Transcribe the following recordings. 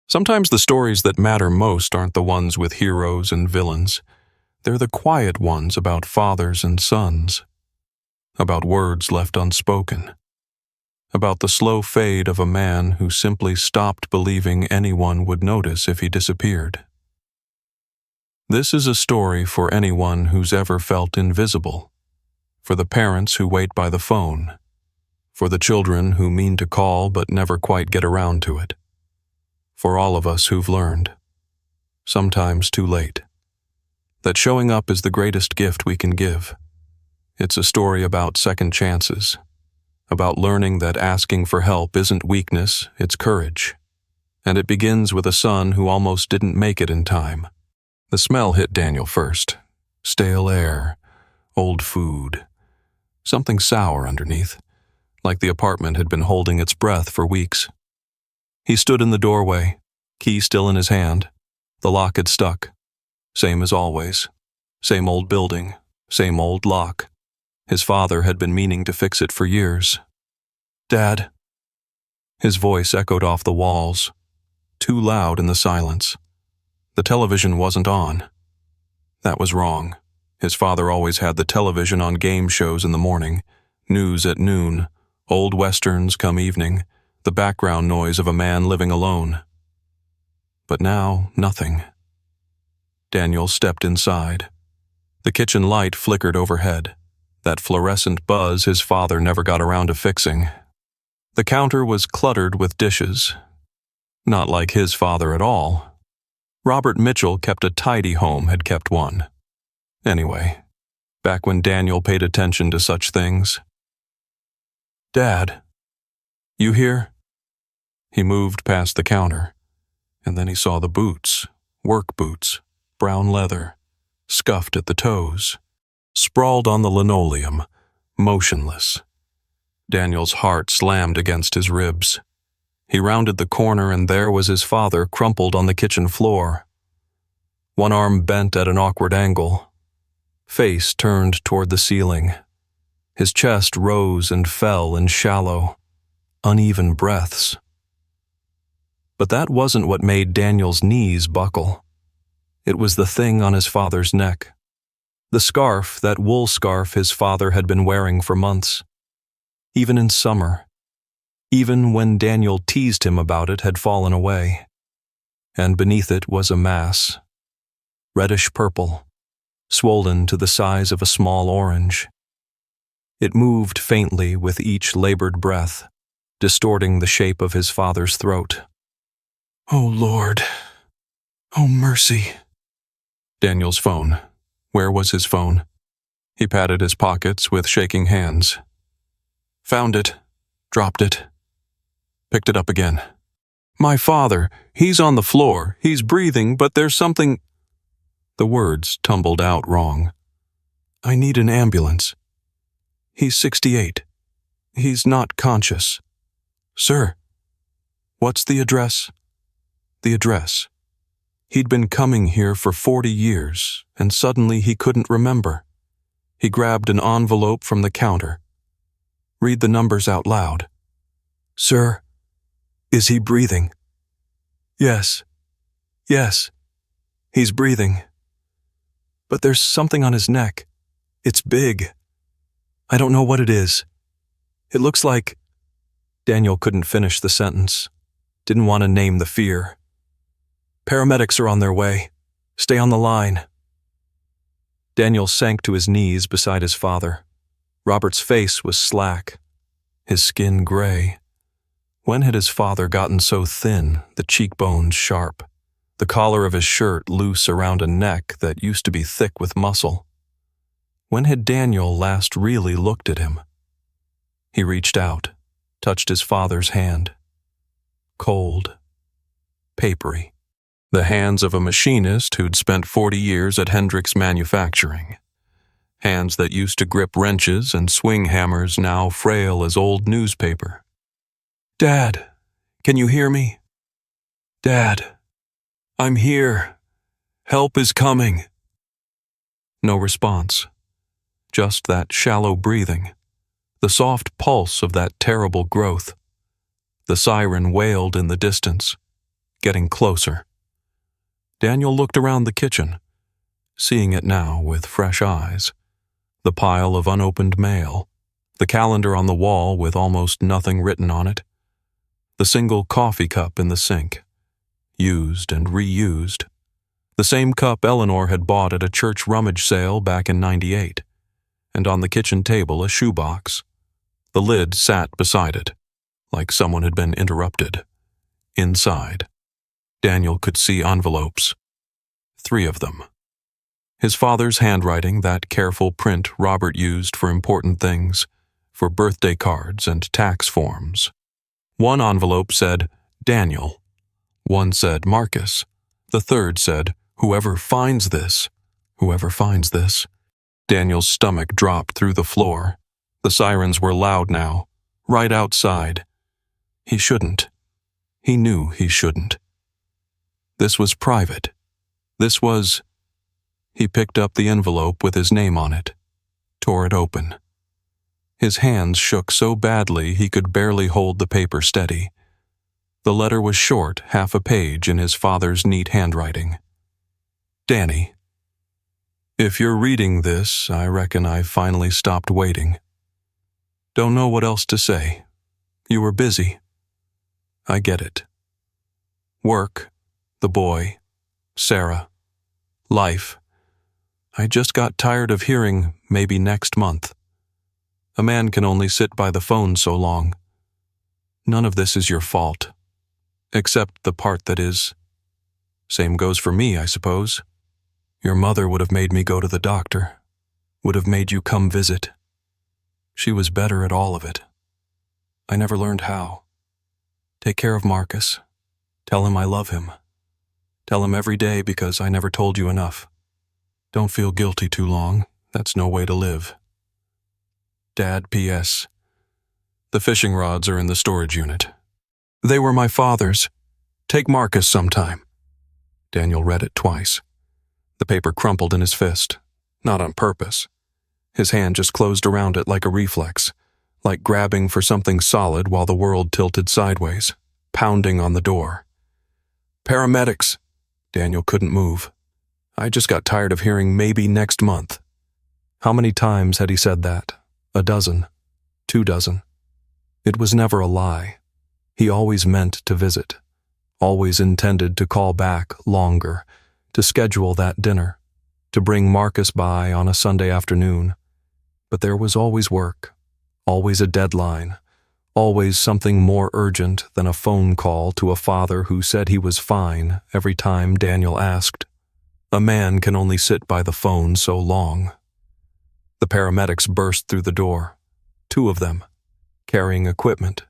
Sometimes the stories that matter most aren't the ones with heroes and villains. They're the quiet ones about fathers and sons, about words left unspoken, about the slow fade of a man who simply stopped believing anyone would notice if he disappeared. This is a story for anyone who's ever felt invisible, for the parents who wait by the phone, for the children who mean to call but never quite get around to it, for all of us who've learned, sometimes too late, that showing up is the greatest gift we can give. It's a story about second chances, about learning that asking for help isn't weakness, it's courage. And it begins with a son who almost didn't make it in time. The smell hit Daniel first. Stale air, old food, something sour underneath, like the apartment had been holding its breath for weeks. He stood in the doorway, key still in his hand. The lock had stuck. Same as always. Same old building, same old lock. His father had been meaning to fix it for years. "Dad." His voice echoed off the walls, too loud in the silence. The television wasn't on. That was wrong. His father always had the television on game shows in the morning, news at noon, old westerns come evening, the background noise of a man living alone. But now, nothing. Daniel stepped inside. The kitchen light flickered overhead, that fluorescent buzz his father never got around to fixing. The counter was cluttered with dishes. Not like his father at all. Robert Mitchell kept a tidy home, had kept one. Anyway, back when Daniel paid attention to such things. "Dad, you here?" He moved past the counter, and then he saw the boots, work boots, brown leather, scuffed at the toes, sprawled on the linoleum, motionless. Daniel's heart slammed against his ribs. He rounded the corner and there was his father crumpled on the kitchen floor. One arm bent at an awkward angle. Face turned toward the ceiling. His chest rose and fell in shallow, uneven breaths. But that wasn't what made Daniel's knees buckle. It was the thing on his father's neck. The scarf, that wool scarf his father had been wearing for months. Even in summer. Even when Daniel teased him about it, had fallen away. And beneath it was a mass. Reddish purple, swollen to the size of a small orange. It moved faintly with each labored breath, distorting the shape of his father's throat. "Oh, Lord. Oh, mercy." Daniel's phone. Where was his phone? He patted his pockets with shaking hands. Found it. Dropped it. Picked it up again. "My father. He's on the floor. He's breathing, but there's something—" The words tumbled out wrong. "I need an ambulance. He's 68. He's not conscious. Sir." "What's the address?" The address. He'd been coming here for 40 years, and suddenly he couldn't remember. He grabbed an envelope from the counter. Read the numbers out loud. "Sir, is he breathing?" "Yes. Yes. He's breathing. But there's something on his neck. It's big. I don't know what it is. It looks like—" Daniel couldn't finish the sentence. Didn't want to name the fear. "Paramedics are on their way. Stay on the line." Daniel sank to his knees beside his father. Robert's face was slack, his skin gray. When had his father gotten so thin, the cheekbones sharp, the collar of his shirt loose around a neck that used to be thick with muscle? When had Daniel last really looked at him? He reached out, touched his father's hand. Cold, papery. The hands of a machinist who'd spent 40 years at Hendrix Manufacturing. Hands that used to grip wrenches and swing hammers now frail as old newspaper. "Dad, can you hear me? Dad, I'm here. Help is coming." No response. Just that shallow breathing. The soft pulse of that terrible growth. The siren wailed in the distance. getting closer. Daniel looked around the kitchen, seeing it now with fresh eyes. The pile of unopened mail, the calendar on the wall with almost nothing written on it, the single coffee cup in the sink, used and reused, the same cup Eleanor had bought at a church rummage sale back in '98, and on the kitchen table a shoebox. The lid sat beside it, like someone had been interrupted. Inside, Daniel could see envelopes. 3 of them. His father's handwriting, that careful print Robert used for important things, for birthday cards and tax forms. One envelope said, Daniel. One said, Marcus. The third said, whoever finds this. Whoever finds this. Daniel's stomach dropped through the floor. The sirens were loud now, right outside. He shouldn't. He knew he shouldn't. This was private. This was... He picked up the envelope with his name on it, tore it open. His hands shook so badly he could barely hold the paper steady. The letter was short, half a page in his father's neat handwriting. Danny, if you're reading this, I reckon I've finally stopped waiting. Don't know what else to say. You were busy. I get it. Work, the boy, Sarah, life. I just got tired of hearing maybe next month. A man can only sit by the phone so long. None of this is your fault. Except the part that is. Same goes for me, I suppose. Your mother would have made me go to the doctor. Would have made you come visit. She was better at all of it. I never learned how. Take care of Marcus. Tell him I love him. Tell him every day because I never told you enough. Don't feel guilty too long. That's no way to live. Dad, P.S. The fishing rods are in the storage unit. They were my father's. Take Marcus sometime. Daniel read it twice. The paper crumpled in his fist. Not on purpose. His hand just closed around it like a reflex, like grabbing for something solid while the world tilted sideways, pounding on the door. Paramedics! Daniel couldn't move. I just got tired of hearing maybe next month. How many times had he said that? 12? 24? It was never a lie. He always meant to visit, always intended to call back longer, to schedule that dinner, to bring Marcus by on a Sunday afternoon. But there was always work, always a deadline, always something more urgent than a phone call to a father who said he was fine every time Daniel asked. A man can only sit by the phone so long. The paramedics burst through the door, 2 of them, carrying equipment,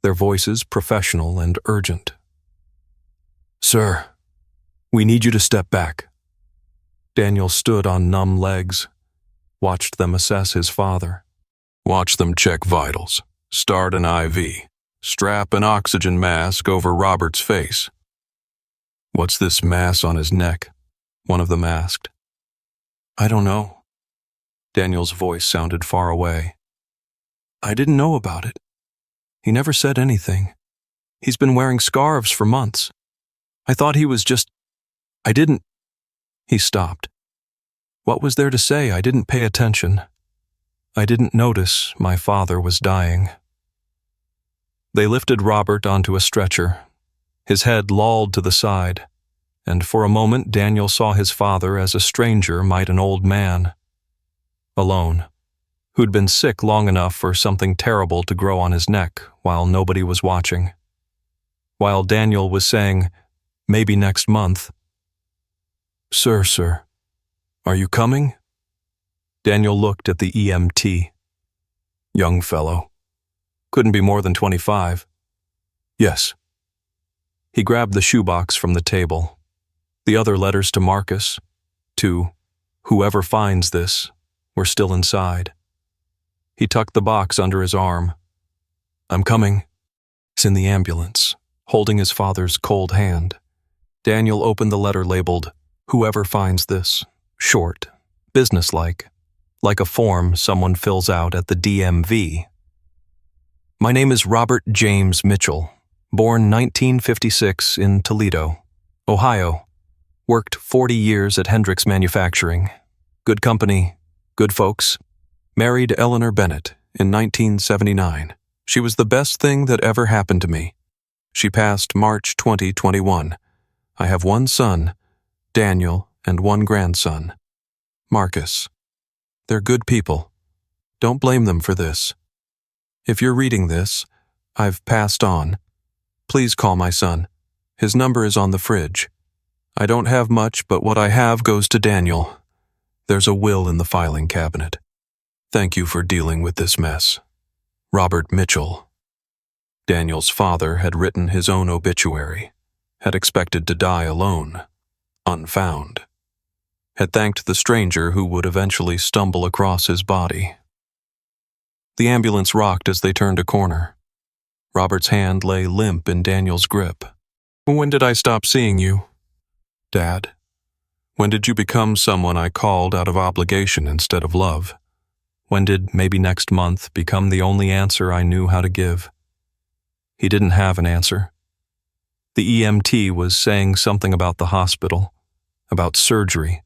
their voices professional and urgent. Sir, we need you to step back. Daniel stood on numb legs, watched them assess his father. Watch them check vitals, start an IV, strap an oxygen mask over Robert's face. What's this mass on his neck? One of them asked. I don't know. Daniel's voice sounded far away. I didn't know about it. He never said anything. He's been wearing scarves for months. I thought he was just... I didn't... He stopped. What was there to say? I didn't pay attention. I didn't notice my father was dying. They lifted Robert onto a stretcher. His head lolled to the side, and for a moment Daniel saw his father as a stranger might an old man. Alone, who'd been sick long enough for something terrible to grow on his neck while nobody was watching. While Daniel was saying, maybe next month. Sir, are you coming? Daniel looked at the EMT. Young fellow. Couldn't be more than 25. Yes. He grabbed the shoebox from the table. The other letters to Marcus, to whoever finds this, were still inside. He tucked the box under his arm. I'm coming. He's in the ambulance, holding his father's cold hand. Daniel opened the letter labeled, whoever finds this, short, businesslike, like a form someone fills out at the DMV. My name is Robert James Mitchell, Born 1956 in Toledo, Ohio. Worked 40 years at Hendrix Manufacturing. Good company, good folks. Married Eleanor Bennett in 1979. She was the best thing that ever happened to me. She passed March 2021. I have one son, Daniel, and one grandson, Marcus. They're good people. Don't blame them for this. If you're reading this, I've passed on. Please call my son. His number is on the fridge. I don't have much, but what I have goes to Daniel. There's a will in the filing cabinet. Thank you for dealing with this mess. Robert Mitchell. Daniel's father had written his own obituary, had expected to die alone, unfound. Had thanked the stranger who would eventually stumble across his body. The ambulance rocked as they turned a corner. Robert's hand lay limp in Daniel's grip. When did I stop seeing you? Dad, when did you become someone I called out of obligation instead of love? When did maybe next month become the only answer I knew how to give? He didn't have an answer. The EMT was saying something about the hospital, about surgery,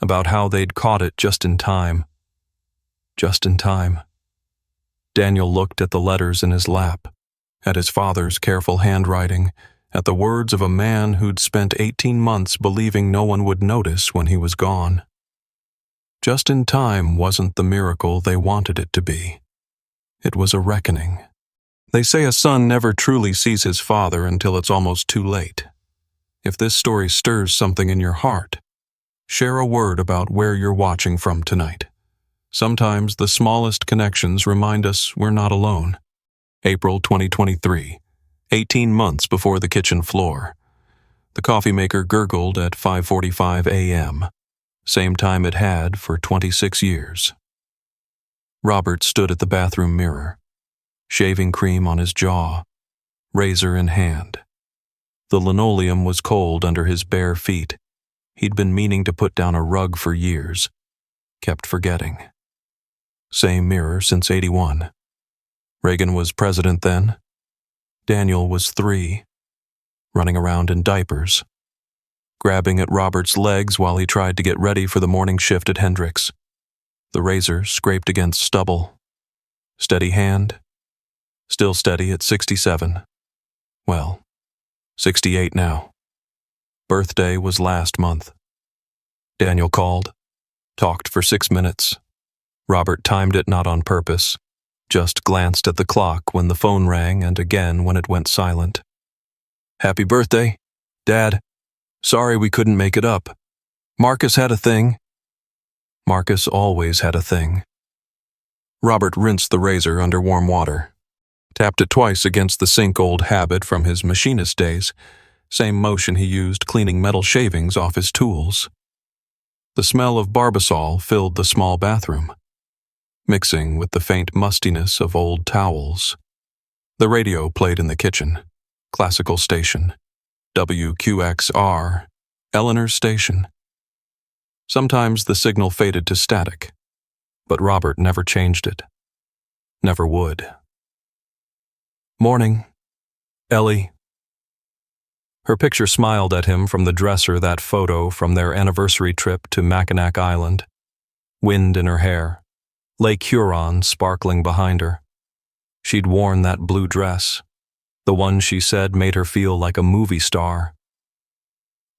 about how they'd caught it just in time. Just in time. Daniel looked at the letters in his lap, at his father's careful handwriting, at the words of a man who'd spent 18 months believing no one would notice when he was gone. Just in time wasn't the miracle they wanted it to be. It was a reckoning. They say a son never truly sees his father until it's almost too late. If this story stirs something in your heart, share a word about where you're watching from tonight. Sometimes the smallest connections remind us we're not alone. April 2023. 18 months before the kitchen floor. The coffee maker gurgled at 5:45 a.m., same time it had for 26 years. Robert stood at the bathroom mirror, shaving cream on his jaw, razor in hand. The linoleum was cold under his bare feet. He'd been meaning to put down a rug for years, kept forgetting. Same mirror since '81. Reagan was president then. Daniel was 3, running around in diapers, grabbing at Robert's legs while he tried to get ready for the morning shift at Hendrix. The razor scraped against stubble. Steady hand. Still steady at 67. Well, 68 now. Birthday was last month. Daniel called, talked for 6 minutes. Robert timed it not on purpose, just glanced at the clock when the phone rang and again when it went silent. Happy birthday, Dad. Sorry we couldn't make it up. Marcus had a thing. Marcus always had a thing. Robert rinsed the razor under warm water, tapped it twice against the sink, old habit from his machinist days, same motion he used cleaning metal shavings off his tools. The smell of Barbasol filled the small bathroom, mixing with the faint mustiness of old towels. The radio played in the kitchen, classical station, WQXR, Eleanor's station. Sometimes the signal faded to static, but Robert never changed it. Never would. Morning, Ellie. Her picture smiled at him from the dresser, that photo from their anniversary trip to Mackinac Island. Wind in her hair. Lake Huron sparkling behind her. She'd worn that blue dress, the one she said made her feel like a movie star.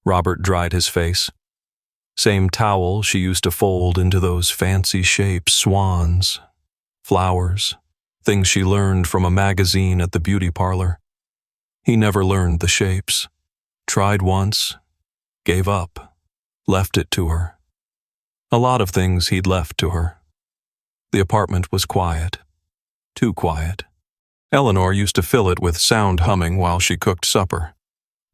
Robert dried his face. Same towel she used to fold into those fancy shapes, swans, flowers, things she learned from a magazine at the beauty parlor. He never learned the shapes. Tried once, gave up, left it to her. A lot of things he'd left to her. The apartment was quiet. Too quiet. Eleanor used to fill it with sound humming while she cooked supper,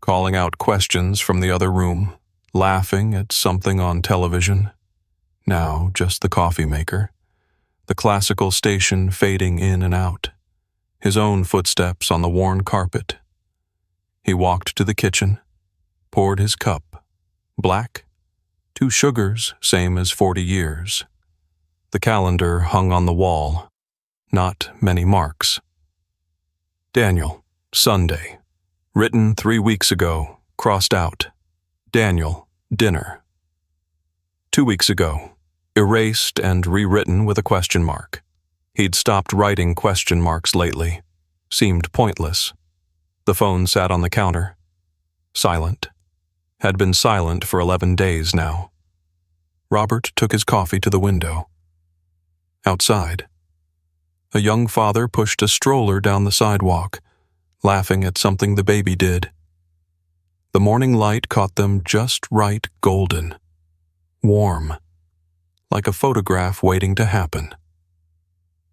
calling out questions from the other room, laughing at something on television. Now just the coffee maker, the classical station fading in and out, his own footsteps on the worn carpet. He walked to the kitchen, poured his cup, black, 2 sugars, same as 40 years. The calendar hung on the wall, not many marks. Daniel, Sunday, Written 3 weeks ago, crossed out. Daniel, dinner. 2 weeks ago, erased and rewritten with a question mark. He'd stopped writing question marks lately. Seemed pointless. The phone sat on the counter. Silent. Had been silent for 11 days now. Robert took his coffee to the window. Outside, a young father pushed a stroller down the sidewalk, laughing at something the baby did. The morning light caught them just right golden. Warm. Like a photograph waiting to happen.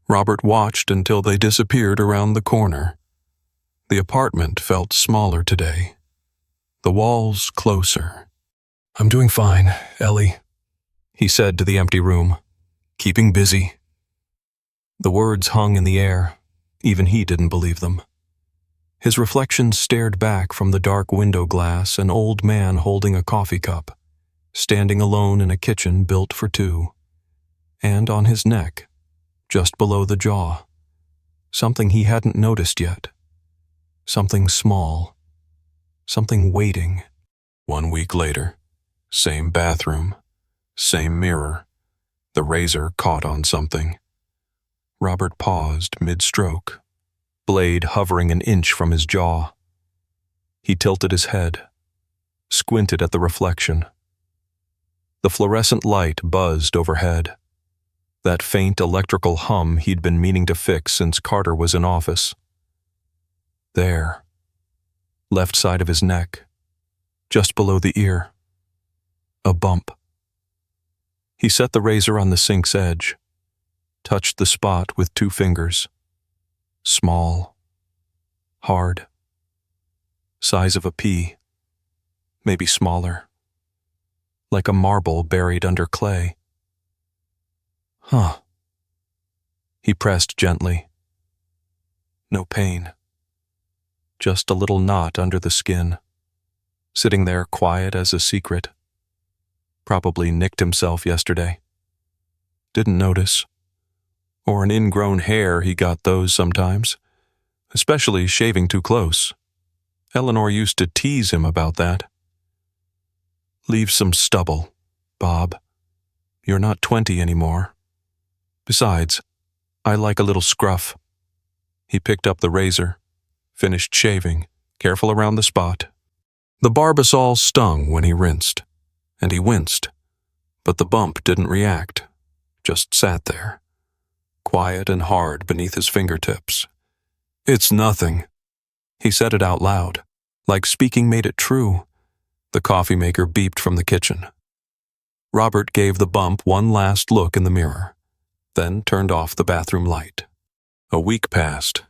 Robert watched until they disappeared around the corner. The apartment felt smaller today. The walls closer. "I'm doing fine, Ellie," he said to the empty room. "Keeping busy." The words hung in the air. Even he didn't believe them. His reflection stared back from the dark window glass, an old man holding a coffee cup, standing alone in a kitchen built for two. And on his neck, just below the jaw, something he hadn't noticed yet. Something small. Something waiting. 1 week later, same bathroom, same mirror. The razor caught on something. Robert paused mid-stroke, blade hovering an inch from his jaw. He tilted his head, squinted at the reflection. The fluorescent light buzzed overhead. That faint electrical hum he'd been meaning to fix since Carter was in office. There, left side of his neck, just below the ear. A bump. He set the razor on the sink's edge, touched the spot with 2 fingers. Small. Hard. Size of a pea. Maybe smaller. Like a marble buried under clay. Huh. He pressed gently. No pain. Just a little knot under the skin, sitting there quiet as a secret. Probably nicked himself yesterday. Didn't notice. Or an ingrown hair, he got those sometimes, especially shaving too close. Eleanor used to tease him about that. Leave some stubble, Bob. You're not 20 anymore. Besides, I like a little scruff. He picked up the razor, finished shaving, careful around the spot. The Barbasol stung when he rinsed, and he winced, but the bump didn't react, just sat there, quiet and hard beneath his fingertips. It's nothing. He said it out loud, like speaking made it true. The coffee maker beeped from the kitchen. Robert gave the bump one last look in the mirror, then turned off the bathroom light. A week passed.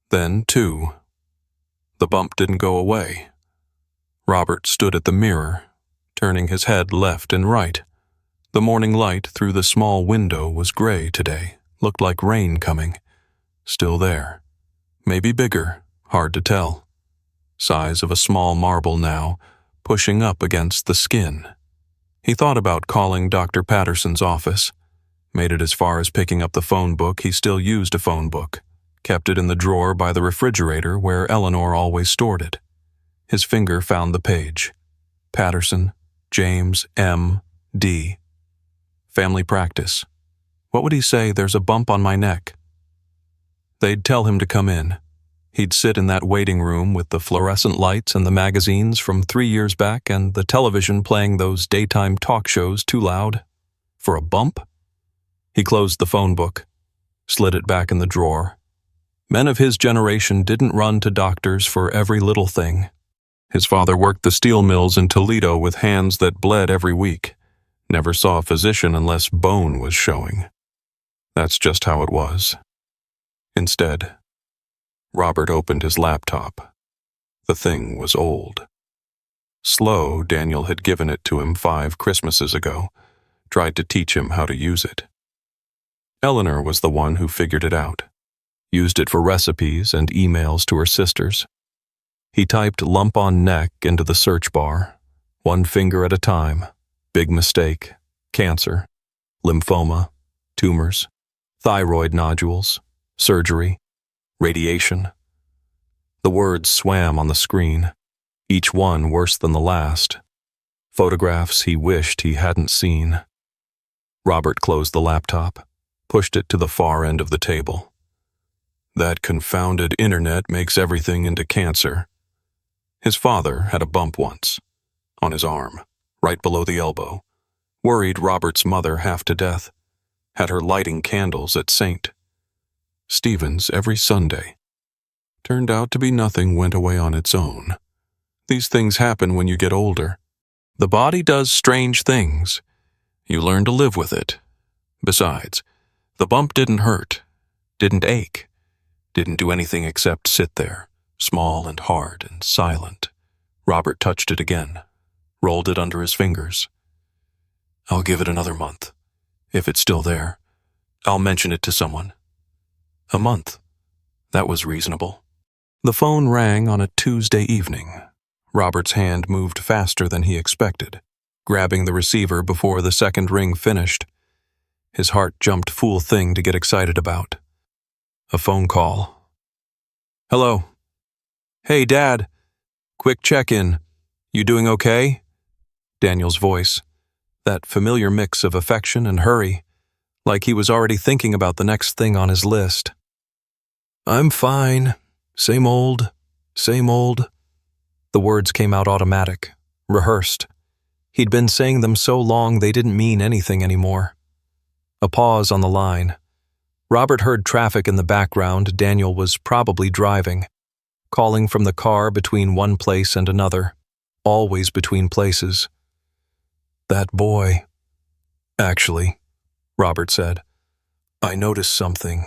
Then 2. The bump didn't go away. Robert stood at the mirror, turning his head left and right. The morning light through the small window was gray today, looked like rain coming. Still there. Maybe bigger, hard to tell. Size of a small marble now, pushing up against the skin. He thought about calling Dr. Patterson's office. Made it as far as picking up the phone book. He still used a phone book. Kept it in the drawer by the refrigerator where Eleanor always stored it. His finger found the page. Patterson, James, M. D. Family practice. What would he say? There's a bump on my neck. They'd tell him to come in. He'd sit in that waiting room with the fluorescent lights and the magazines from 3 years back and the television playing those daytime talk shows too loud. For a bump? He closed the phone book, slid it back in the drawer. Men of his generation didn't run to doctors for every little thing. His father worked the steel mills in Toledo with hands that bled every week. Never saw a physician unless bone was showing. That's just how it was. Instead, Robert opened his laptop. The thing was old. Slow, Daniel had given it to him 5 Christmases ago, tried to teach him how to use it. Eleanor was the one who figured it out. Used it for recipes and emails to her sisters. He typed lump on neck into the search bar, 1 finger at a time. Big mistake. Cancer. Lymphoma. Tumors. Thyroid nodules. Surgery. Radiation. The words swam on the screen, each one worse than the last. Photographs he wished he hadn't seen. Robert closed the laptop, pushed it to the far end of the table. That confounded internet makes everything into cancer. His father had a bump once, on his arm, right below the elbow. Worried Robert's mother half to death. Had her lighting candles at St. Stephen's every Sunday. Turned out to be nothing went away on its own. These things happen when you get older. The body does strange things. You learn to live with it. Besides, the bump didn't hurt, didn't ache, didn't do anything except sit there, small and hard and silent. Robert touched it again, rolled it under his fingers. I'll give it another month. If it's still there, I'll mention it to someone. A month. That was reasonable. The phone rang on a Tuesday evening. Robert's hand moved faster than he expected, grabbing the receiver before the second ring finished. His heart jumped full thing to get excited about. A phone call. Hello. Hey, Dad. Quick check-in. You doing okay? Daniel's voice. That familiar mix of affection and hurry, like he was already thinking about the next thing on his list. I'm fine. Same old, same old. The words came out automatic, rehearsed. He'd been saying them so long they didn't mean anything anymore. A pause on the line. Robert heard traffic in the background. Daniel was probably driving, calling from the car between one place and another, always between places. That boy. Actually, Robert said, I noticed something.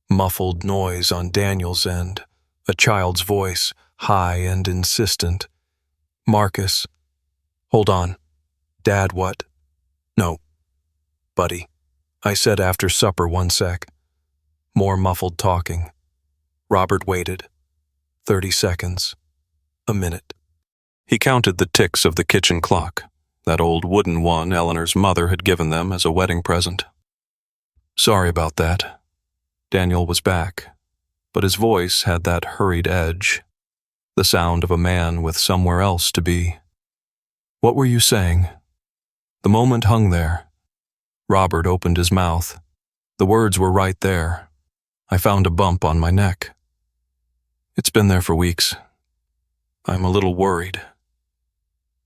Muffled noise on Daniel's end, a child's voice, high and insistent. Marcus. Hold on. Dad, what? No. Buddy. I said after supper 1 sec. More muffled talking. Robert waited. 30 seconds. A minute. He counted the ticks of the kitchen clock, that old wooden one Eleanor's mother had given them as a wedding present. Sorry about that. Daniel was back, but his voice had that hurried edge, the sound of a man with somewhere else to be. What were you saying? The moment hung there. Robert opened his mouth. The words were right there. I found a bump on my neck. It's been there for weeks. I'm a little worried.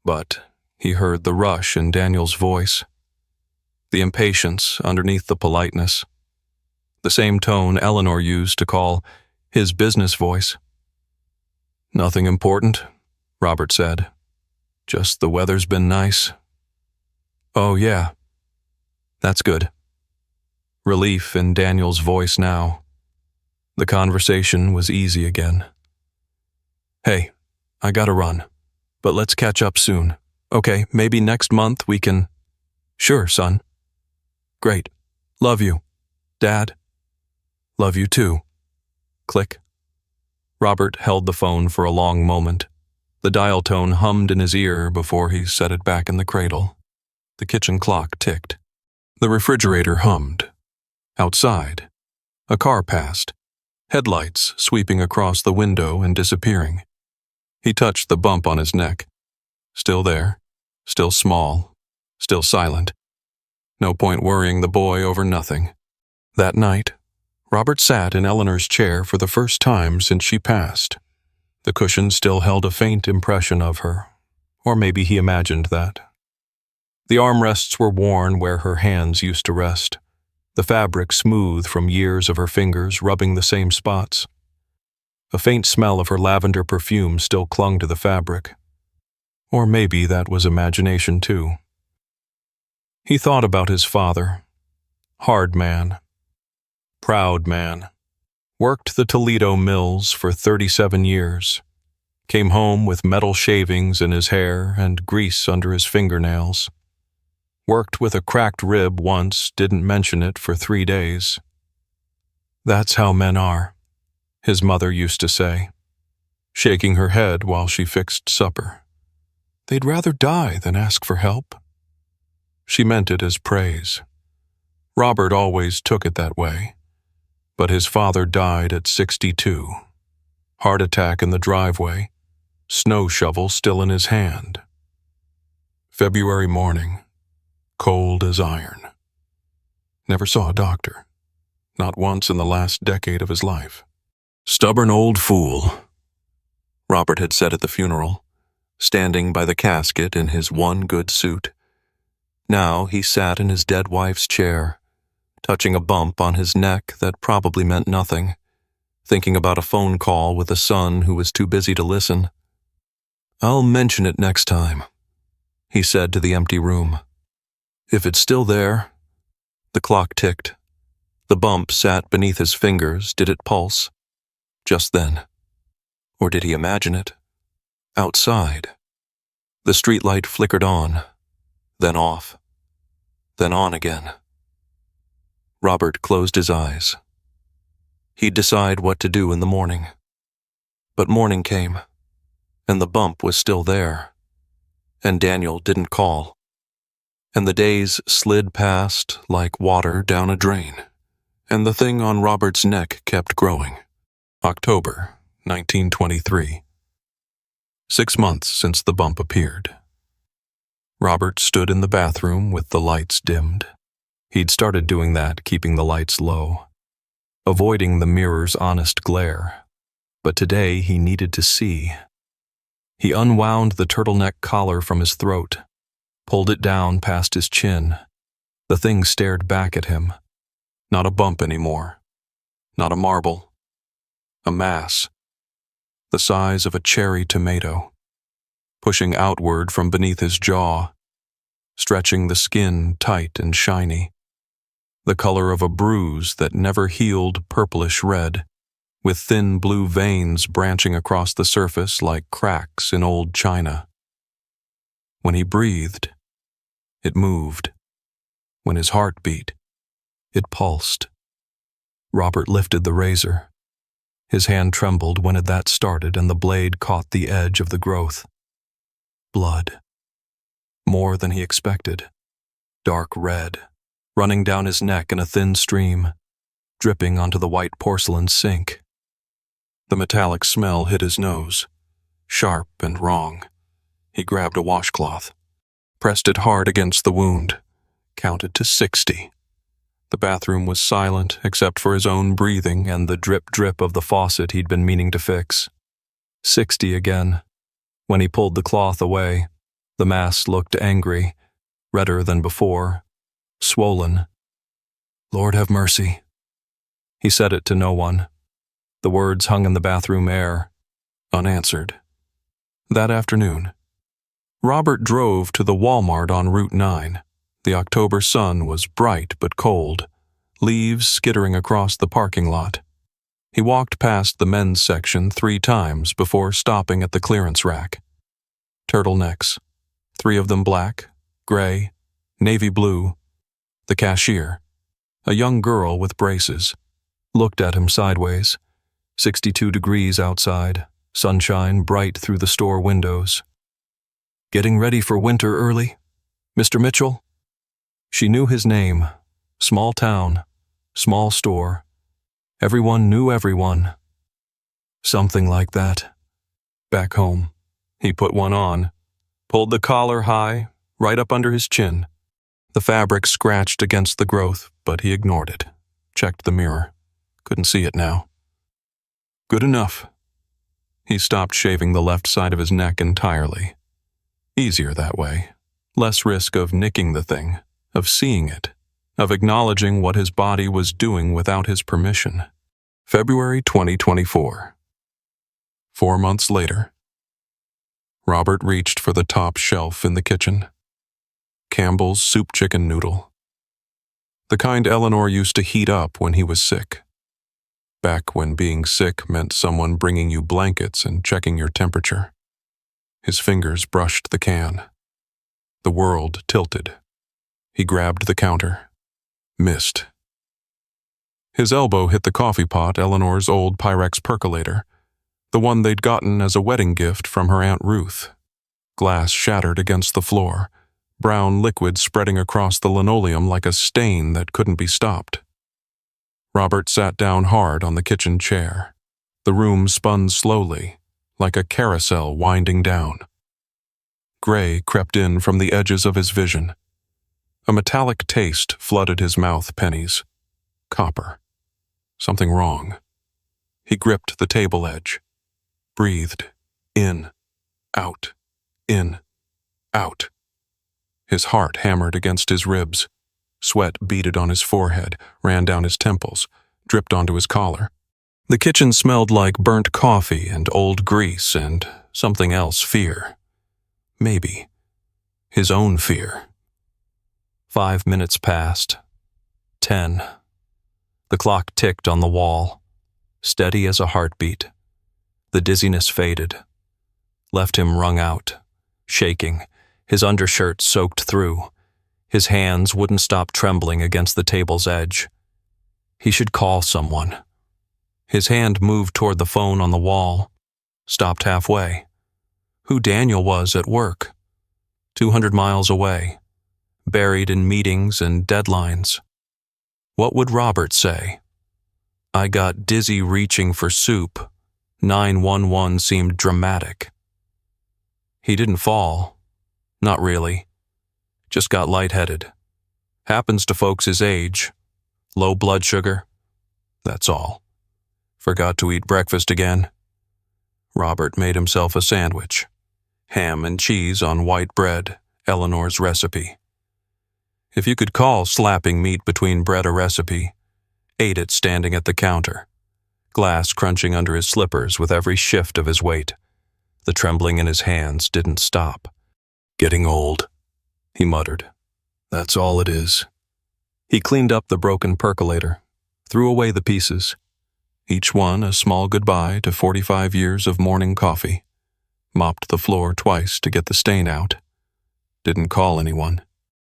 But he heard the rush in Daniel's voice, the impatience underneath the politeness, the same tone Eleanor used to call his business voice. Nothing important, Robert said. Just the weather's been nice. Oh, yeah. That's good. Relief in Daniel's voice now. The conversation was easy again. Hey, I gotta run, but let's catch up soon. Okay, maybe next month we can... Sure, son. Great. Love you. Dad. Love you too. Click. Robert held the phone for a long moment. The dial tone hummed in his ear before he set it back in the cradle. The kitchen clock ticked. The refrigerator hummed. Outside, a car passed, headlights sweeping across the window and disappearing. He touched the bump on his neck. Still there, still small, still silent. No point worrying the boy over nothing. That night, Robert sat in Eleanor's chair for the first time since she passed. The cushion still held a faint impression of her, or maybe he imagined that. The armrests were worn where her hands used to rest, the fabric smooth from years of her fingers rubbing the same spots. A faint smell of her lavender perfume still clung to the fabric. Or maybe that was imagination too. He thought about his father. Hard man. Proud man. Worked the Toledo mills for 37 years. Came home with metal shavings in his hair and grease under his fingernails. Worked with a cracked rib once, didn't mention it for 3 days. That's how men are, his mother used to say, shaking her head while she fixed supper. They'd rather die than ask for help. She meant it as praise. Robert always took it that way, but his father died at 62. Heart attack in the driveway, snow shovel still in his hand. February morning, cold as iron. Never saw a doctor, not once in the last decade of his life. Stubborn old fool, Robert had said at the funeral, standing by the casket in his one good suit. Now he sat in his dead wife's chair, touching a bump on his neck that probably meant nothing, thinking about a phone call with a son who was too busy to listen. "I'll mention it next time," he said to the empty room. "If it's still there." The clock ticked. The bump sat beneath his fingers. Did it pulse? Just then. Or did he imagine it? Outside. The streetlight flickered on, then off, then on again. Robert closed his eyes. He'd decide what to do in the morning. But morning came, and the bump was still there, and Daniel didn't call. And the days slid past like water down a drain, and the thing on Robert's neck kept growing. October 1923. 6 months since the bump appeared. Robert stood in the bathroom with the lights dimmed. He'd started doing that, keeping the lights low, avoiding the mirror's honest glare. But today he needed to see. He unwound the turtleneck collar from his throat, pulled it down past his chin. The thing stared back at him. Not a bump anymore. Not a marble. A mass, the size of a cherry tomato, pushing outward from beneath his jaw, stretching the skin tight and shiny, the color of a bruise that never healed, purplish red, with thin blue veins branching across the surface like cracks in old china. When he breathed, it moved. When his heart beat, it pulsed. Robert lifted the razor. His hand trembled when that started and the blade caught the edge of the growth. Blood. More than he expected. Dark red, running down his neck in a thin stream, dripping onto the white porcelain sink. The metallic smell hit his nose, sharp and wrong. He grabbed a washcloth, pressed it hard against the wound, counted to 60. The bathroom was silent except for his own breathing and the drip-drip of the faucet he'd been meaning to fix. 60 again. When he pulled the cloth away, the mass looked angry, redder than before, swollen. "Lord have mercy." He said it to no one. The words hung in the bathroom air, unanswered. That afternoon, Robert drove to the Walmart on Route 9. The October sun was bright but cold, leaves skittering across the parking lot. He walked past the men's section 3 times before stopping at the clearance rack. Turtlenecks, 3 of them black, gray, navy blue. The cashier, a young girl with braces, looked at him sideways. 62 degrees outside, sunshine bright through the store windows. "Getting ready for winter early, Mr. Mitchell?" She knew his name. Small town, small store. Everyone knew everyone. Something like that. Back home, he put one on, pulled the collar high, right up under his chin. The fabric scratched against the growth, but he ignored it. Checked the mirror. Couldn't see it now. Good enough. He stopped shaving the left side of his neck entirely. Easier that way. Less risk of nicking the thing, of seeing it, of acknowledging what his body was doing without his permission. February 2024. 4 months later. Robert reached for the top shelf in the kitchen. Campbell's soup chicken noodle. The kind Eleanor used to heat up when he was sick. Back when being sick meant someone bringing you blankets and checking your temperature. His fingers brushed the can. The world tilted. He grabbed the counter. Missed. His elbow hit the coffee pot, Eleanor's old Pyrex percolator, the one they'd gotten as a wedding gift from her Aunt Ruth. Glass shattered against the floor, brown liquid spreading across the linoleum like a stain that couldn't be stopped. Robert sat down hard on the kitchen chair. The room spun slowly, like a carousel winding down. Gray crept in from the edges of his vision. A metallic taste flooded his mouth pennies. Copper. Something wrong. He gripped the table edge. Breathed. In. Out. In. Out. His heart hammered against his ribs. Sweat beaded on his forehead, ran down his temples, dripped onto his collar. The kitchen smelled like burnt coffee and old grease and something else, fear. Maybe. His own fear. 5 minutes passed. 10. The clock ticked on the wall, steady as a heartbeat. The dizziness faded, left him wrung out, shaking, his undershirt soaked through. His hands wouldn't stop trembling against the table's edge. He should call someone. His hand moved toward the phone on the wall, stopped halfway. Who Daniel was at work. 200 miles away, buried in meetings and deadlines. What would Robert say? I got dizzy reaching for soup. 911 seemed dramatic. He didn't fall. Not really. Just got lightheaded. Happens to folks his age. Low blood sugar. That's all. Forgot to eat breakfast again. Robert made himself a sandwich. Ham and cheese on white bread, Eleanor's recipe. If you could call slapping meat between bread a recipe, ate it standing at the counter, glass crunching under his slippers with every shift of his weight. The trembling in his hands didn't stop. Getting old, he muttered. That's all it is. He cleaned up the broken percolator, threw away the pieces, each one a small goodbye to 45 years of morning coffee, mopped the floor twice to get the stain out. Didn't call anyone.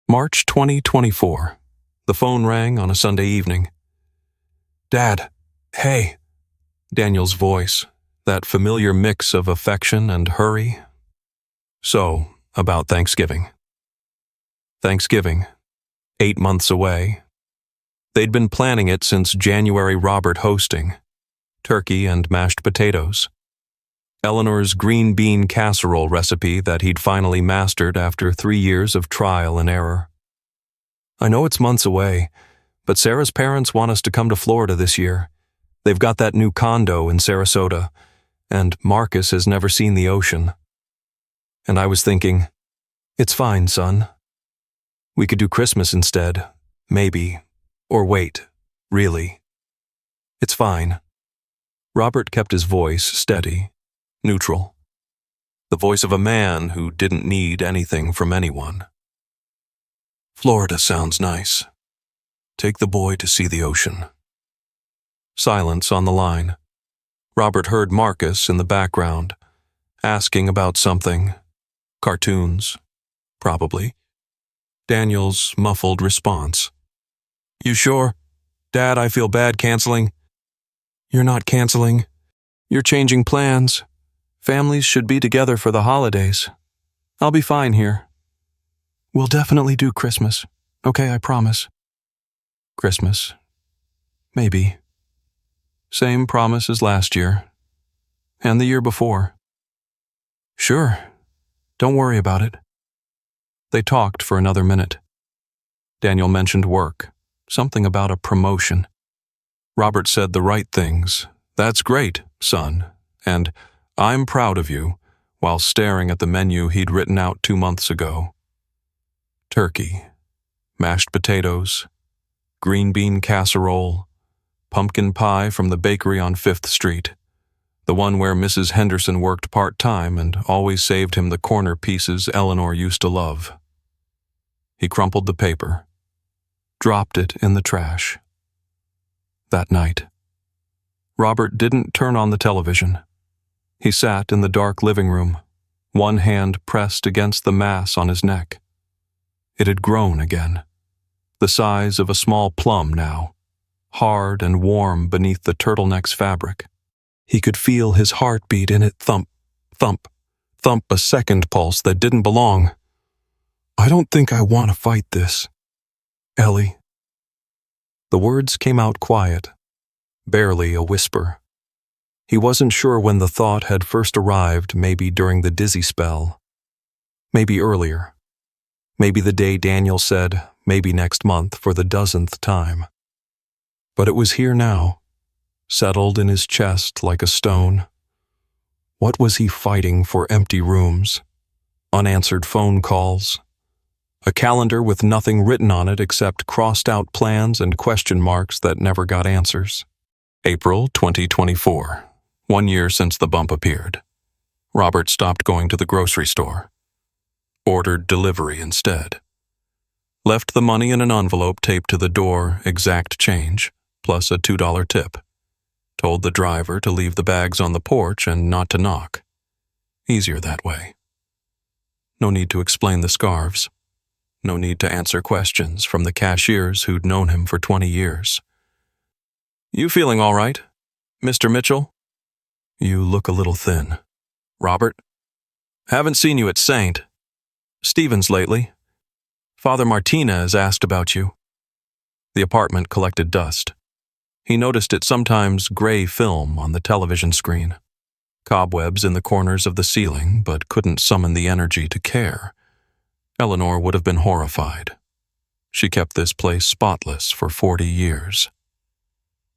March 2024. The phone rang on a Sunday evening. Dad, hey. Daniel's voice, that familiar mix of affection and hurry. So, about Thanksgiving. Thanksgiving. 8 months away. They'd been planning it since January, Robert hosting. Turkey and mashed potatoes. Eleanor's green bean casserole recipe that he'd finally mastered after 3 years of trial and error. I know it's months away, but Sarah's parents want us to come to Florida this year. They've got that new condo in Sarasota, and Marcus has never seen the ocean. And I was thinking, it's fine, son. We could do Christmas instead, maybe, or wait, really. It's fine. Robert kept his voice steady, neutral. The voice of a man who didn't need anything from anyone. Florida sounds nice. Take the boy to see the ocean. Silence on the line. Robert heard Marcus in the background, asking about something. Cartoons, probably. Daniel's muffled response. You sure? Dad, I feel bad canceling. You're not canceling. You're changing plans. Families should be together for the holidays. I'll be fine here. We'll definitely do Christmas. Okay, I promise. Christmas. Maybe. Same promise as last year. And the year before. Sure. Don't worry about it. They talked for another minute. Daniel mentioned work. Something about a promotion. Robert said the right things. That's great, son. And I'm proud of you, while staring at the menu he'd written out 2 months ago. Turkey, mashed potatoes, green bean casserole, pumpkin pie from the bakery on 5th Street, the one where Mrs. Henderson worked part-time and always saved him the corner pieces Eleanor used to love. He crumpled the paper, dropped it in the trash. That night, Robert didn't turn on the television. He sat in the dark living room, one hand pressed against the mass on his neck. It had grown again, the size of a small plum now, hard and warm beneath the turtleneck's fabric. He could feel his heartbeat in it thump, thump, thump, a second pulse that didn't belong. I don't think I want to fight this, Ellie. The words came out quiet, barely a whisper. He wasn't sure when the thought had first arrived, maybe during the dizzy spell. Maybe earlier. Maybe the day Daniel said, maybe next month for the dozenth time. But it was here now, settled in his chest like a stone. What was he fighting for? Empty rooms, unanswered phone calls, a calendar with nothing written on it except crossed-out plans and question marks that never got answers. April 2024, 1 year since the bump appeared. Robert stopped going to the grocery store. Ordered delivery instead. Left the money in an envelope taped to the door, exact change, plus a $2 tip. Told the driver to leave the bags on the porch and not to knock. Easier that way. No need to explain the scarves. No need to answer questions from the cashiers who'd known him for 20 years. "You feeling all right, Mr. Mitchell?" "You look a little thin." "Robert? Haven't seen you at St. Stephen's lately. Father Martinez asked about you." The apartment collected dust. He noticed it sometimes gray film on the television screen. Cobwebs in the corners of the ceiling, but couldn't summon the energy to care. Eleanor would have been horrified. She kept this place spotless for 40 years.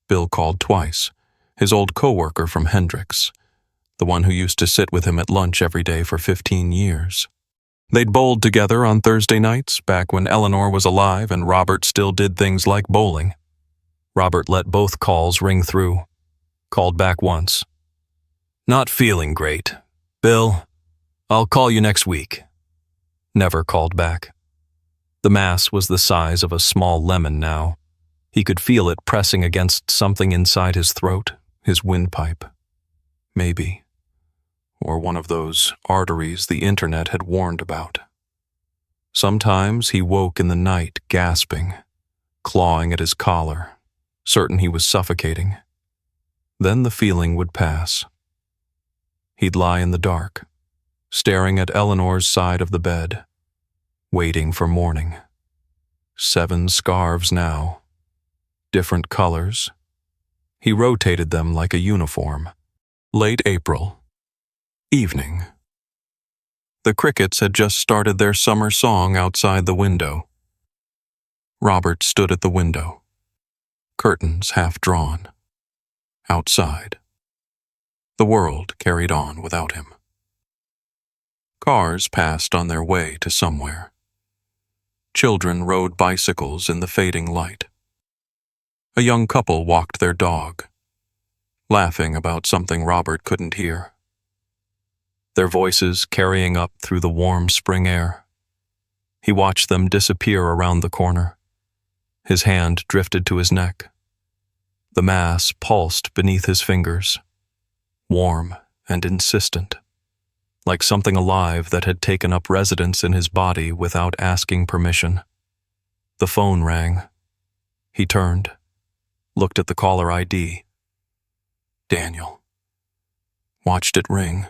Bill called twice, his old co-worker from Hendrix, the one who used to sit with him at lunch every day for 15 years. They'd bowled together on Thursday nights, back when Eleanor was alive and Robert still did things like bowling. Robert let both calls ring through. Called back once. "Not feeling great. Bill, I'll call you next week." Never called back. The mass was the size of a small lemon now. He could feel it pressing against something inside his throat, his windpipe. Maybe. Or one of those arteries the internet had warned about. Sometimes he woke in the night gasping, clawing at his collar, certain he was suffocating. Then the feeling would pass. He'd lie in the dark, staring at Eleanor's side of the bed, waiting for morning. 7 scarves now. Different colors. He rotated them like a uniform. Late April. Evening. The crickets had just started their summer song outside the window. Robert stood at the window. Curtains half drawn. Outside. The world carried on without him. Cars passed on their way to somewhere. Children rode bicycles in the fading light. A young couple walked their dog, laughing about something Robert couldn't hear. Their voices carrying up through the warm spring air. He watched them disappear around the corner. His hand drifted to his neck. The mass pulsed beneath his fingers, warm and insistent, like something alive that had taken up residence in his body without asking permission. The phone rang. He turned, looked at the caller ID. Daniel. Watched it ring.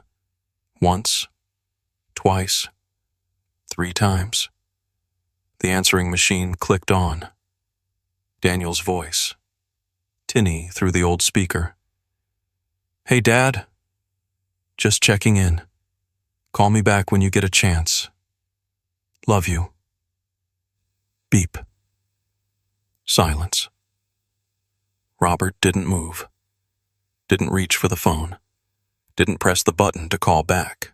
Once, twice, 3 times. The answering machine clicked on. Daniel's voice, tinny through the old speaker. "Hey, Dad. Just checking in. Call me back when you get a chance. Love you." Beep. Silence. Robert didn't move. Didn't reach for the phone. Didn't press the button to call back.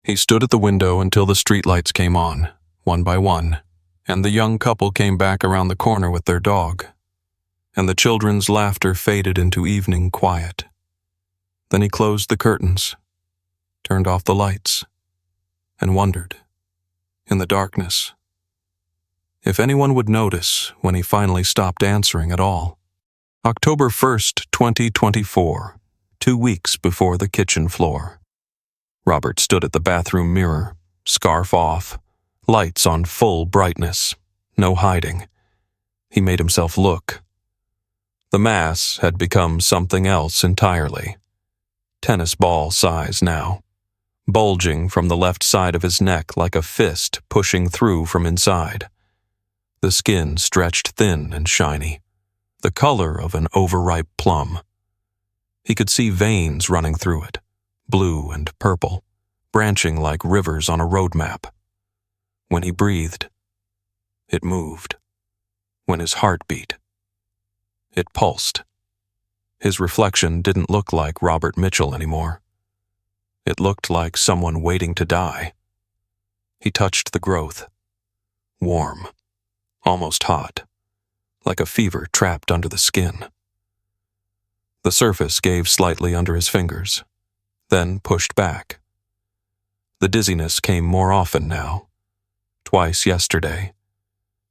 He stood at the window until the streetlights came on, one by one, and the young couple came back around the corner with their dog, and the children's laughter faded into evening quiet. Then he closed the curtains, turned off the lights, and wondered, in the darkness, if anyone would notice when he finally stopped answering at all. October 1st, 2024, 2 weeks before the kitchen floor. Robert stood at the bathroom mirror, scarf off, lights on full brightness, no hiding. He made himself look. The mass had become something else entirely. Tennis ball size now, bulging from the left side of his neck like a fist pushing through from inside. The skin stretched thin and shiny, the color of an overripe plum. He could see veins running through it, blue and purple, branching like rivers on a road map. When he breathed, it moved. When his heart beat, it pulsed. His reflection didn't look like Robert Mitchell anymore. It looked like someone waiting to die. He touched the growth. Warm, almost hot, like a fever trapped under the skin. The surface gave slightly under his fingers, then pushed back. The dizziness came more often now. Twice yesterday,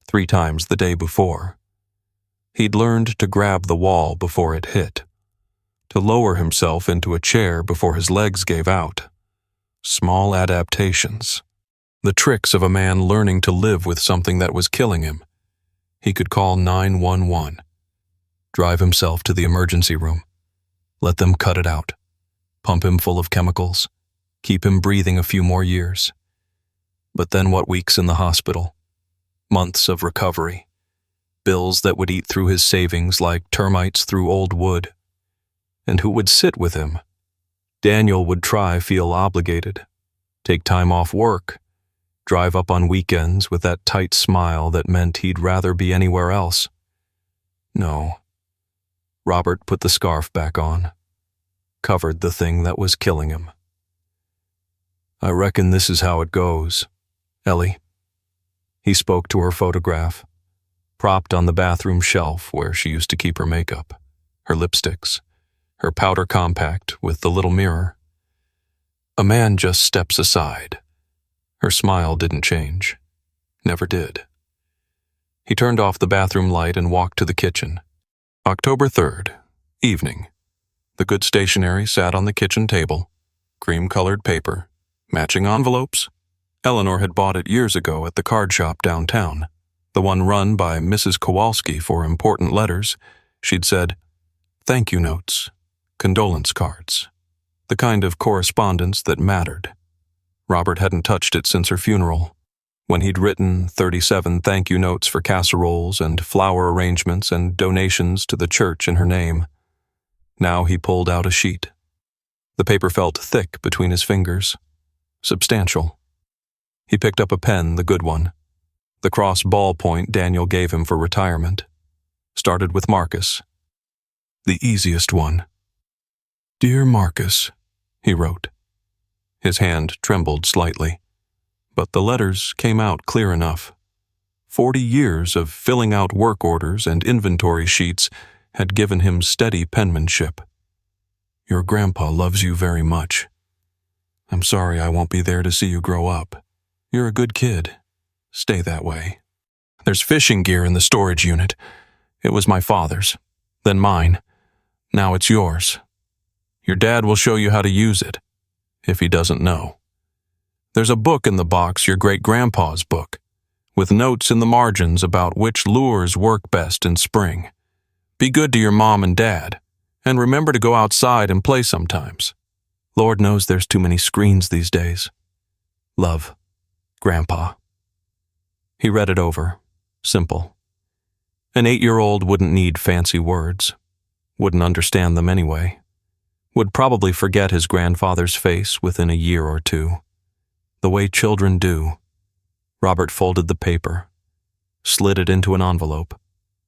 3 times the day before. He'd learned to grab the wall before it hit, to lower himself into a chair before his legs gave out. Small adaptations. The tricks of a man learning to live with something that was killing him. He could call 911. Drive himself to the emergency room. Let them cut it out. Pump him full of chemicals. Keep him breathing a few more years. But then what weeks in the hospital? Months of recovery. Bills that would eat through his savings like termites through old wood. And who would sit with him? Daniel would feel obligated. Take time off work. Drive up on weekends with that tight smile that meant he'd rather be anywhere else. No. Robert put the scarf back on. Covered the thing that was killing him. I reckon this is how it goes, Ellie. He spoke to her photograph, propped on the bathroom shelf where she used to keep her makeup, her lipsticks, her powder compact with the little mirror. A man just steps aside. Her smile didn't change. Never did. He turned off the bathroom light and walked to the kitchen. October 3rd, evening. The good stationery sat on the kitchen table. Cream-colored paper, matching envelopes. Eleanor had bought it years ago at the card shop downtown, the one run by Mrs. Kowalski for important letters. She'd said, thank you notes, condolence cards, the kind of correspondence that mattered. Robert hadn't touched it since her funeral, when he'd written 37 thank you notes for casseroles and flower arrangements and donations to the church in her name. Now he pulled out a sheet. The paper felt thick between his fingers, substantial. He picked up a pen, the good one, the cross ballpoint Daniel gave him for retirement. Started with Marcus. The easiest one. Dear Marcus, he wrote. His hand trembled slightly, but the letters came out clear enough. 40 years of filling out work orders and inventory sheets had given him steady penmanship. Your grandpa loves you very much. I'm sorry I won't be there to see you grow up. You're a good kid. Stay that way. There's fishing gear in the storage unit. It was my father's, then mine. Now it's yours. Your dad will show you how to use it, if he doesn't know. There's a book in the box, your great-grandpa's book, with notes in the margins about which lures work best in spring. Be good to your mom and dad, and remember to go outside and play sometimes. Lord knows there's too many screens these days. Love, Grandpa. He read it over, simple. An 8-year-old wouldn't need fancy words, wouldn't understand them anyway. Would probably forget his grandfather's face within a year or two. The way children do. Robert folded the paper, slid it into an envelope,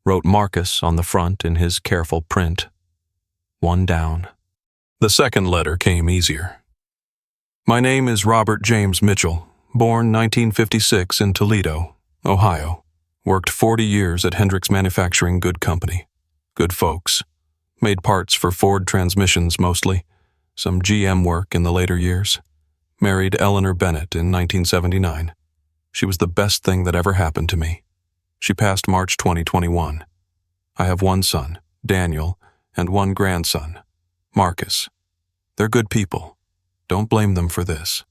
wrote Marcus on the front in his careful print. One down. The second letter came easier. My name is Robert James Mitchell, born 1956 in Toledo, Ohio. Worked 40 years at Hendricks Manufacturing Good Company. Good folks. Made parts for Ford transmissions mostly, some GM work in the later years. Married Eleanor Bennett in 1979. She was the best thing that ever happened to me. She passed March 2021. I have one son, Daniel, and one grandson, Marcus. They're good people. Don't blame them for this.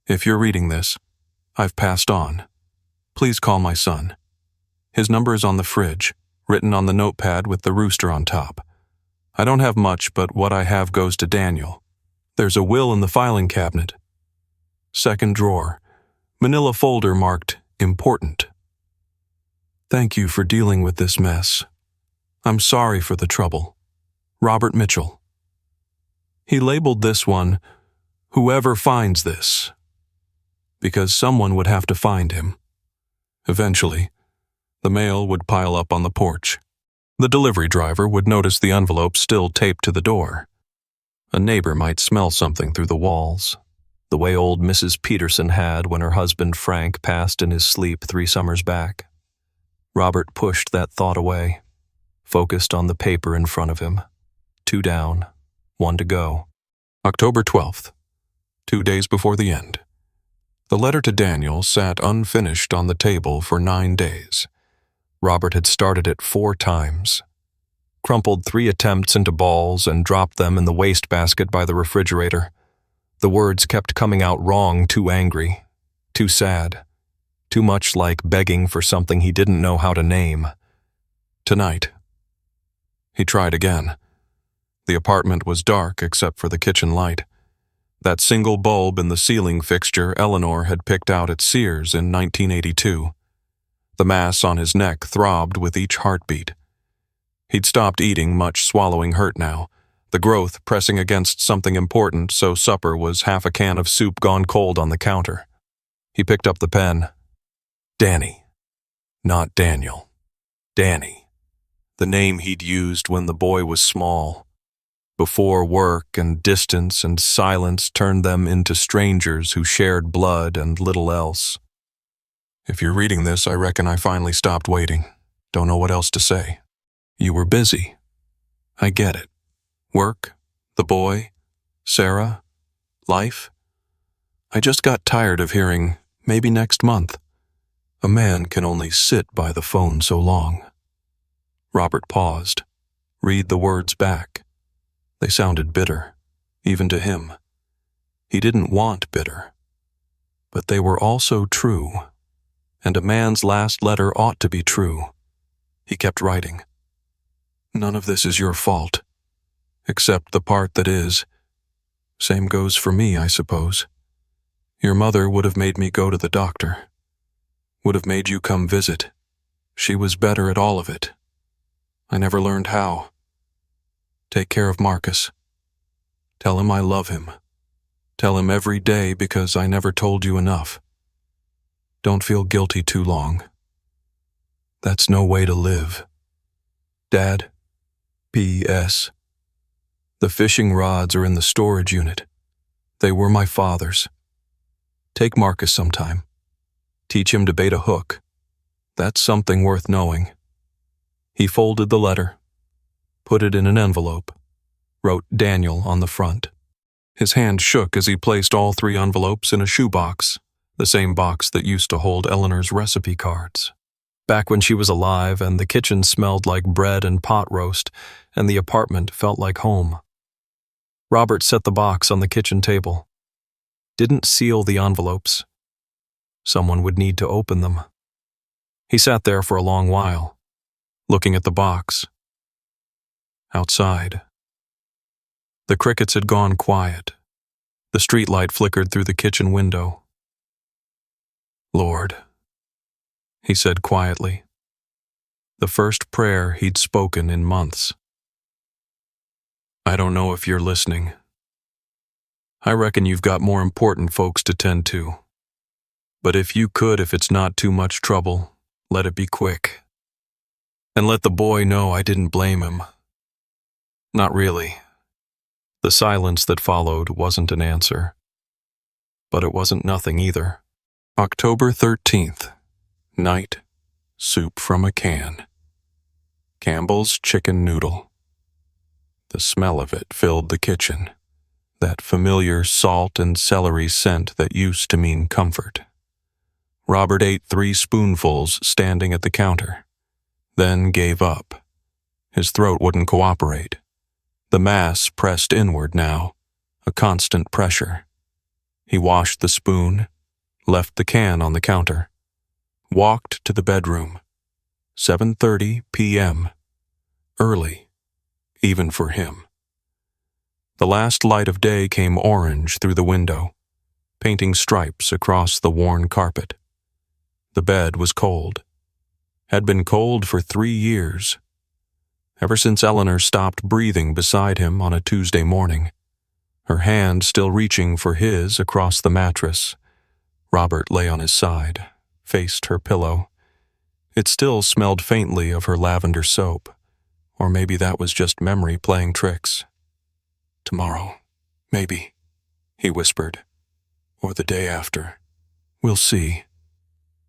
If you're reading this, I've passed on. Please call my son. His number is on the fridge, written on the notepad with the rooster on top. I don't have much, but what I have goes to Daniel. There's a will in the filing cabinet. Second drawer, manila folder marked important. Thank you for dealing with this mess. I'm sorry for the trouble. Robert Mitchell. He labeled this one, "Whoever finds this," because someone would have to find him. Eventually, the mail would pile up on the porch. The delivery driver would notice the envelope still taped to the door. A neighbor might smell something through the walls, the way old Mrs. Peterson had when her husband Frank passed in his sleep 3 summers back. Robert pushed that thought away, focused on the paper in front of him. 2 down, 1 to go. October 12th, 2 days before the end. The letter to Daniel sat unfinished on the table for 9 days. Robert had started it 4 times, crumpled 3 attempts into balls and dropped them in the wastebasket by the refrigerator. The words kept coming out wrong, too angry, too sad, too much like begging for something he didn't know how to name. Tonight, he tried again. The apartment was dark except for the kitchen light. That single bulb in the ceiling fixture Eleanor had picked out at Sears in 1982. The mass on his neck throbbed with each heartbeat. He'd stopped eating, much swallowing hurt now, the growth pressing against something important, so supper was half a can of soup gone cold on the counter. He picked up the pen. Danny. Not Daniel. Danny. The name he'd used when the boy was small, before work and distance and silence turned them into strangers who shared blood and little else. If you're reading this, I reckon I finally stopped waiting. Don't know what else to say. You were busy. I get it. Work, the boy, Sarah, life. I just got tired of hearing, maybe next month. A man can only sit by the phone so long. Robert paused, read the words back. They sounded bitter, even to him. He didn't want bitter. But they were also true. And a man's last letter ought to be true. He kept writing. None of this is your fault, except the part that is. Same goes for me, I suppose. Your mother would have made me go to the doctor. Would have made you come visit. She was better at all of it. I never learned how. Take care of Marcus. Tell him I love him. Tell him every day because I never told you enough. Don't feel guilty too long. That's no way to live. Dad, P.S. The fishing rods are in the storage unit. They were my father's. Take Marcus sometime. Teach him to bait a hook. That's something worth knowing. He folded the letter, put it in an envelope, wrote Daniel on the front. His hand shook as he placed all 3 envelopes in a shoebox, the same box that used to hold Eleanor's recipe cards. Back when she was alive and the kitchen smelled like bread and pot roast and the apartment felt like home. Robert set the box on the kitchen table. Didn't seal the envelopes. Someone would need to open them. He sat there for a long while, looking at the box. Outside. The crickets had gone quiet. The streetlight flickered through the kitchen window. Lord, he said quietly. The first prayer he'd spoken in months. I don't know if you're listening. I reckon you've got more important folks to tend to. But if it's not too much trouble, let it be quick. And let the boy know I didn't blame him. Not really. The silence that followed wasn't an answer. But it wasn't nothing either. October 13th. Night. Soup from a can. Campbell's chicken noodle. The smell of it filled the kitchen. That familiar salt and celery scent that used to mean comfort. Robert ate 3 spoonfuls standing at the counter, then gave up. His throat wouldn't cooperate. The mass pressed inward now, a constant pressure. He washed the spoon, left the can on the counter, walked to the bedroom. 7:30 p.m. Early, even for him. The last light of day came orange through the window, painting stripes across the worn carpet. The bed was cold. Had been cold for 3 years. Ever since Eleanor stopped breathing beside him on a Tuesday morning. her hand still reaching for his across the mattress. Robert lay on his side, faced her pillow. It still smelled faintly of her lavender soap, or maybe that was just memory playing tricks. "Tomorrow, maybe," he whispered, "or the day after. We'll see."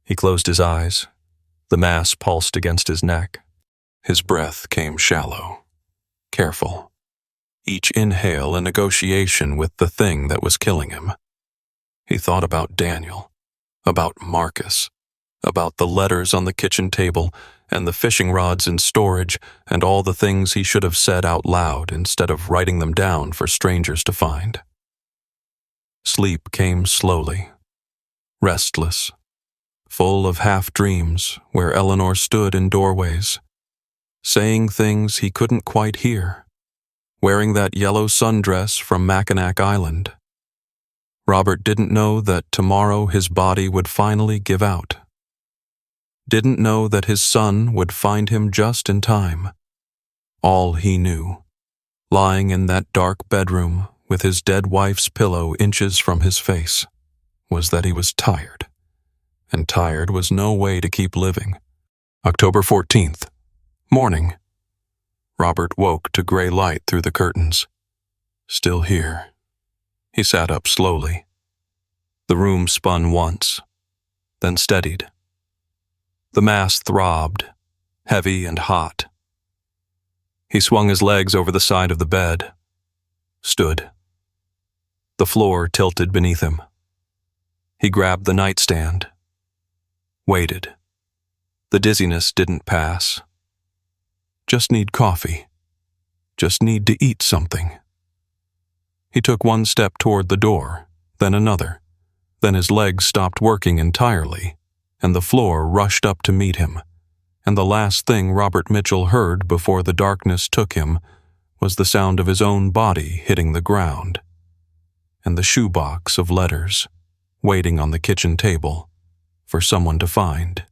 He closed his eyes. The mass pulsed against his neck. His breath came shallow, careful. Each inhale a negotiation with the thing that was killing him. He thought about Daniel, about Marcus, about the letters on the kitchen table and the fishing rods in storage and all the things he should have said out loud instead of writing them down for strangers to find. Sleep came slowly, restless, full of half-dreams where Eleanor stood in doorways, saying things he couldn't quite hear, wearing that yellow sundress from Mackinac Island. Robert didn't know that tomorrow his body would finally give out. Didn't know that his son would find him just in time. All he knew, lying in that dark bedroom with his dead wife's pillow inches from his face, was that he was tired. And tired was no way to keep living. October 14th, morning. Robert woke to gray light through the curtains. Still here. He sat up slowly. The room spun once, then steadied. The mass throbbed, heavy and hot. He swung his legs over the side of the bed, stood. The floor tilted beneath him. He grabbed the nightstand, waited. The dizziness didn't pass. Just need coffee. Just need to eat something. He took one step toward the door, then another. Then his legs stopped working entirely, and the floor rushed up to meet him. And the last thing Robert Mitchell heard before the darkness took him was the sound of his own body hitting the ground, and the shoebox of letters waiting on the kitchen table for someone to find.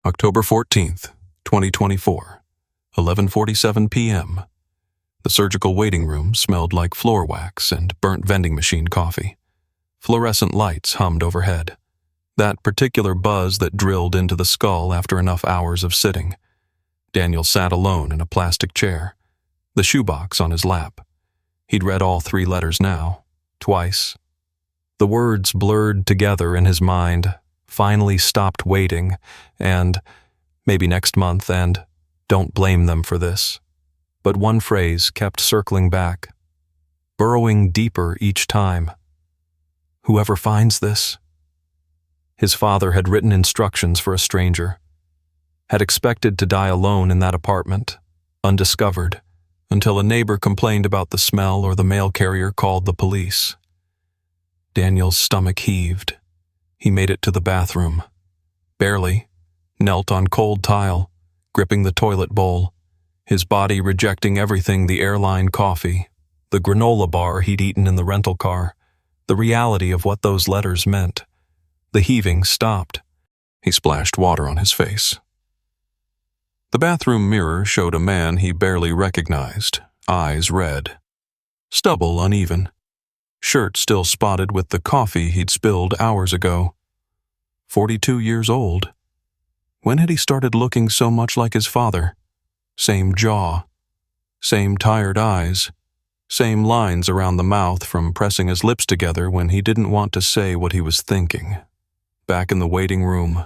October 14th, 2024, 11:47 p.m. The surgical waiting room smelled like floor wax and burnt vending machine coffee. Fluorescent lights hummed overhead. That particular buzz that drilled into the skull after enough hours of sitting. Daniel sat alone in a plastic chair, the shoebox on his lap. He'd read all 3 letters now, twice. The words blurred together in his mind, finally stopped waiting, and maybe next month, and don't blame them for this. But one phrase kept circling back, burrowing deeper each time. Whoever finds this. His father had written instructions for a stranger, had expected to die alone in that apartment, undiscovered, until a neighbor complained about the smell or the mail carrier called the police. Daniel's stomach heaved. He made it to the bathroom. Barely, knelt on cold tile, gripping the toilet bowl, his body rejecting everything: the airline coffee, the granola bar he'd eaten in the rental car, the reality of what those letters meant. The heaving stopped. He splashed water on his face. The bathroom mirror showed a man he barely recognized, eyes red. Stubble uneven. Shirt still spotted with the coffee he'd spilled hours ago. 42 years old. When had he started looking so much like his father? Same jaw. Same tired eyes. Same lines around the mouth from pressing his lips together when he didn't want to say what he was thinking. Back in the waiting room.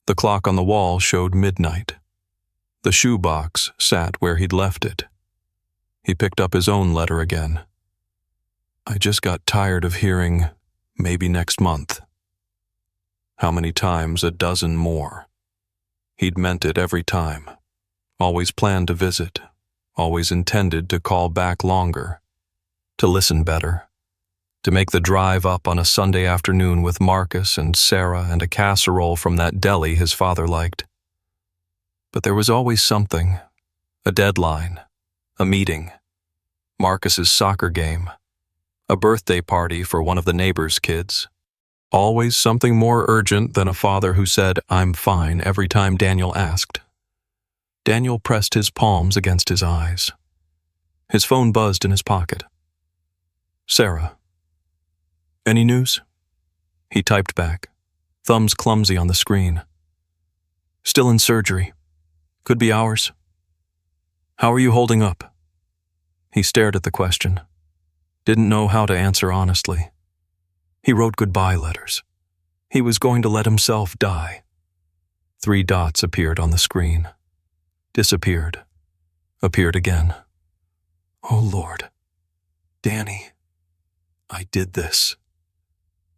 The clock on the wall showed midnight. The shoebox sat where he'd left it. He picked up his own letter again. I just got tired of hearing, maybe next month. How many times? 12 more. He'd meant it every time. Always planned to visit. Always intended to call back longer. To listen better. To make the drive up on a Sunday afternoon with Marcus and Sarah and a casserole from that deli his father liked. But there was always something. A deadline. A meeting. Marcus's soccer game. A birthday party for one of the neighbor's kids. Always something more urgent than a father who said, "I'm fine," every time Daniel asked. Daniel pressed his palms against his eyes. His phone buzzed in his pocket. Sarah. Any news? He typed back, thumbs clumsy on the screen. Still in surgery. Could be hours. How are you holding up? He stared at the question. Didn't know how to answer honestly. He wrote goodbye letters. He was going to let himself die. 3 dots appeared on the screen. Disappeared. Appeared again. Oh, Lord. Danny, I did this.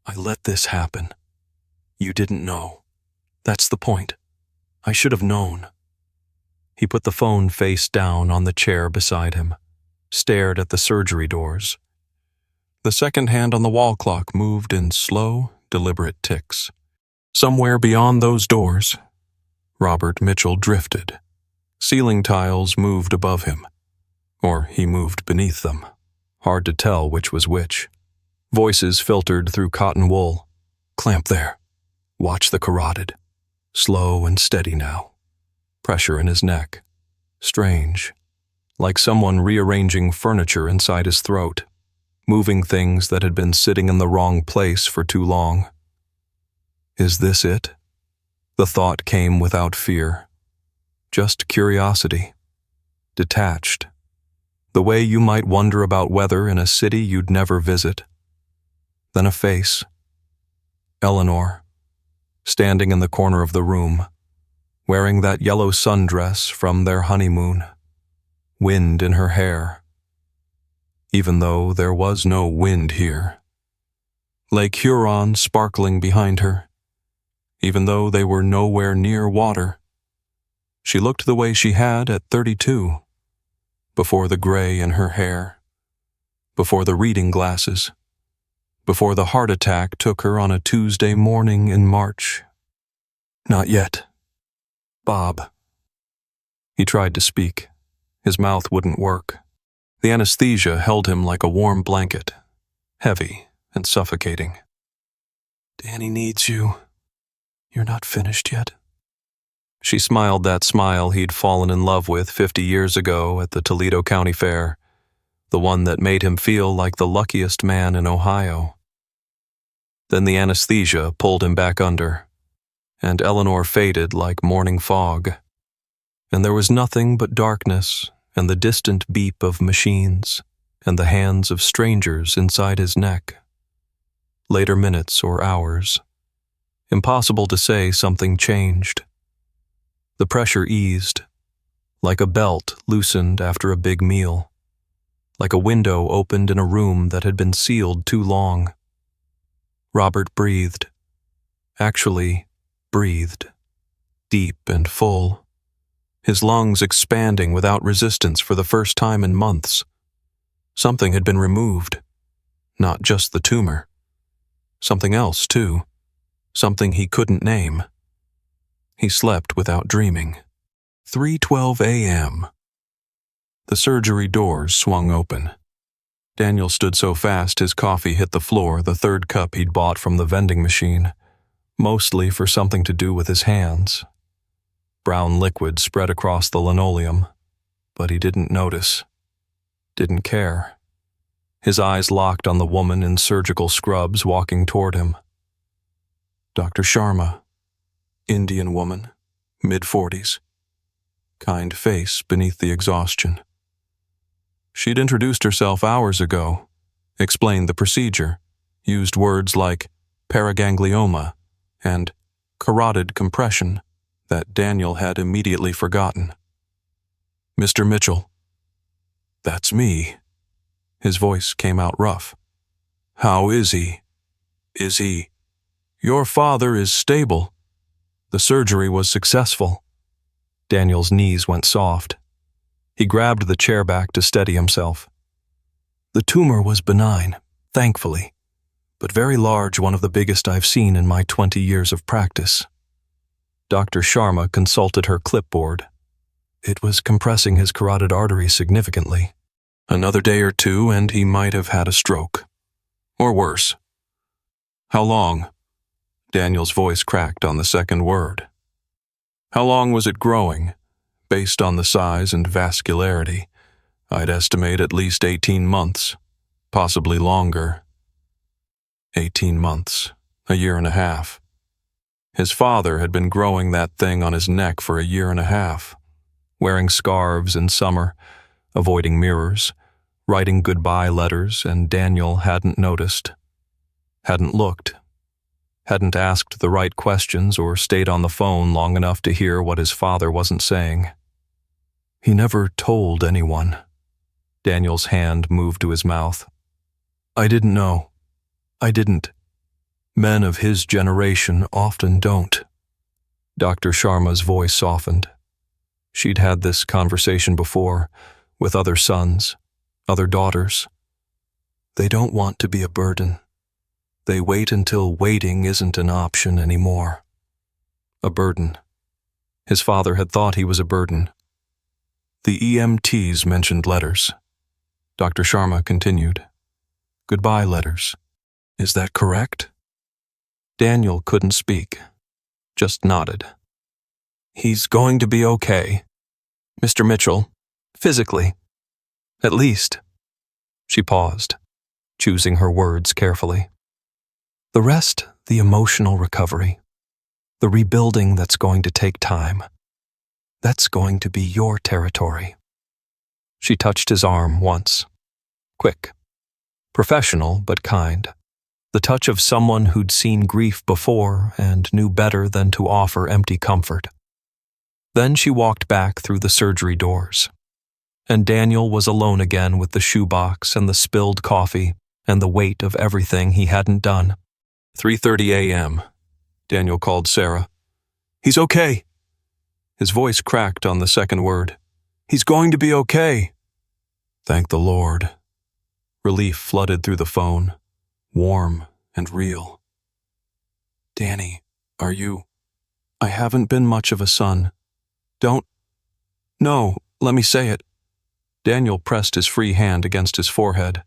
I let this happen. You didn't know. That's the point. I should have known. He put the phone face down on the chair beside him, stared at the surgery doors. The second hand on the wall clock moved in slow, deliberate ticks. Somewhere beyond those doors, Robert Mitchell drifted. Ceiling tiles moved above him, or he moved beneath them. Hard to tell which was which. Voices filtered through cotton wool. Clamp there. Watch the carotid. Slow and steady now. Pressure in his neck. Strange. Like someone rearranging furniture inside his throat, moving things that had been sitting in the wrong place for too long. Is this it? The thought came without fear. Just curiosity. Detached. The way you might wonder about weather in a city you'd never visit. Then a face. Eleanor, standing in the corner of the room, wearing that yellow sundress from their honeymoon, wind in her hair. Even though there was no wind here. Lake Huron sparkling behind her, even though they were nowhere near water. She looked the way she had at 32, before the gray in her hair, before the reading glasses, before the heart attack took her on a Tuesday morning in March. Not yet. Bob. He tried to speak. His mouth wouldn't work. The anesthesia held him like a warm blanket, heavy and suffocating. Danny needs you. You're not finished yet. She smiled that smile he'd fallen in love with 50 years ago at the Toledo County Fair, the one that made him feel like the luckiest man in Ohio. Then the anesthesia pulled him back under, and Eleanor faded like morning fog, and there was nothing but darkness and the distant beep of machines and the hands of strangers inside his neck. Later minutes or hours. Impossible to say something changed. The pressure eased, like a belt loosened after a big meal, like a window opened in a room that had been sealed too long. Robert breathed. Actually, breathed. Deep and full. His lungs expanding without resistance for the first time in months. Something had been removed. Not just the tumor. Something else, too. Something he couldn't name. He slept without dreaming. 3:12 a.m. The surgery doors swung open. Daniel stood so fast his coffee hit the floor, the third cup he'd bought from the vending machine, mostly for something to do with his hands. Brown liquid spread across the linoleum, but he didn't notice. Didn't care. His eyes locked on the woman in surgical scrubs walking toward him. Dr. Sharma. Indian woman, mid-40s. Kind face beneath the exhaustion. She'd introduced herself hours ago, explained the procedure, used words like paraganglioma and carotid compression that Daniel had immediately forgotten. Mr. Mitchell. That's me. His voice came out rough. How is he? Is he? Your father is stable. The surgery was successful. Daniel's knees went soft. He grabbed the chair back to steady himself. The tumor was benign, thankfully, but very large, one of the biggest I've seen in my 20 years of practice. Dr. Sharma consulted her clipboard. It was compressing his carotid artery significantly. Another day or two and he might have had a stroke. Or worse. How long? Daniel's voice cracked on the second word. How long was it growing? Based on the size and vascularity, I'd estimate at least 18 months. possibly longer. 18 months, a year and a half. His father had been growing that thing on his neck for a year and a half, wearing scarves in summer, avoiding mirrors, writing goodbye letters, and Daniel hadn't noticed, hadn't looked, hadn't asked the right questions or stayed on the phone long enough to hear what his father wasn't saying. He never told anyone. Daniel's hand moved to his mouth. I didn't know. I didn't. Men of his generation often don't. Dr. Sharma's voice softened. She'd had this conversation before, with other sons, other daughters. They don't want to be a burden. They wait until waiting isn't an option anymore. A burden. His father had thought he was a burden. The EMTs mentioned letters. Dr. Sharma continued. Goodbye letters. Is that correct? Daniel couldn't speak, just nodded. He's going to be okay. Mr. Mitchell, physically. At least. She paused, choosing her words carefully. The rest, the emotional recovery. The rebuilding that's going to take time. That's going to be your territory. She touched his arm once. Quick. Professional, but kind. The touch of someone who'd seen grief before and knew better than to offer empty comfort. Then she walked back through the surgery doors. And Daniel was alone again with the shoebox and the spilled coffee and the weight of everything he hadn't done. 3:30 a.m. Daniel called Sarah. He's okay. His voice cracked on the second word. He's going to be okay. Thank the Lord. Relief flooded through the phone, warm and real. Danny, are you? I haven't been much of a son. Don't. No, let me say it. Daniel pressed his free hand against his forehead.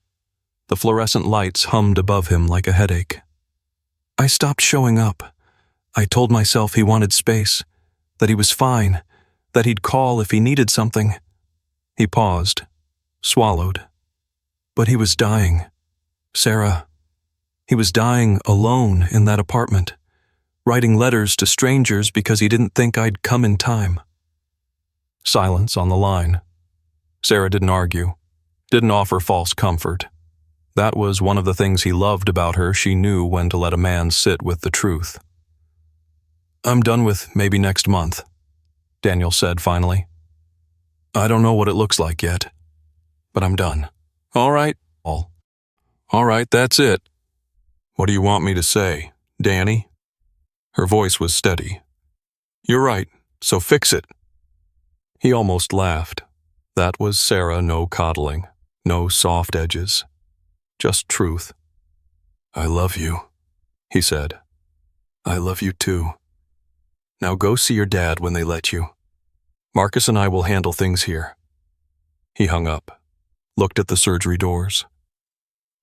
The fluorescent lights hummed above him like a headache. I stopped showing up. I told myself he wanted space, that he was fine, that he'd call if he needed something. He paused, swallowed. But he was dying. Sarah, he was dying alone in that apartment, writing letters to strangers because he didn't think I'd come in time. Silence on the line. Sarah didn't argue, didn't offer false comfort. That was one of the things he loved about her. She knew when to let a man sit with the truth. I'm done with maybe next month, Daniel said finally. I don't know what it looks like yet, but I'm done. All right, all right, that's it. What do you want me to say, Danny? Her voice was steady. You're right, so fix it. He almost laughed. That was Sarah, no coddling, no soft edges. Just truth. I love you, he said. I love you too. Now go see your dad when they let you. Marcus and I will handle things here. He hung up, looked at the surgery doors,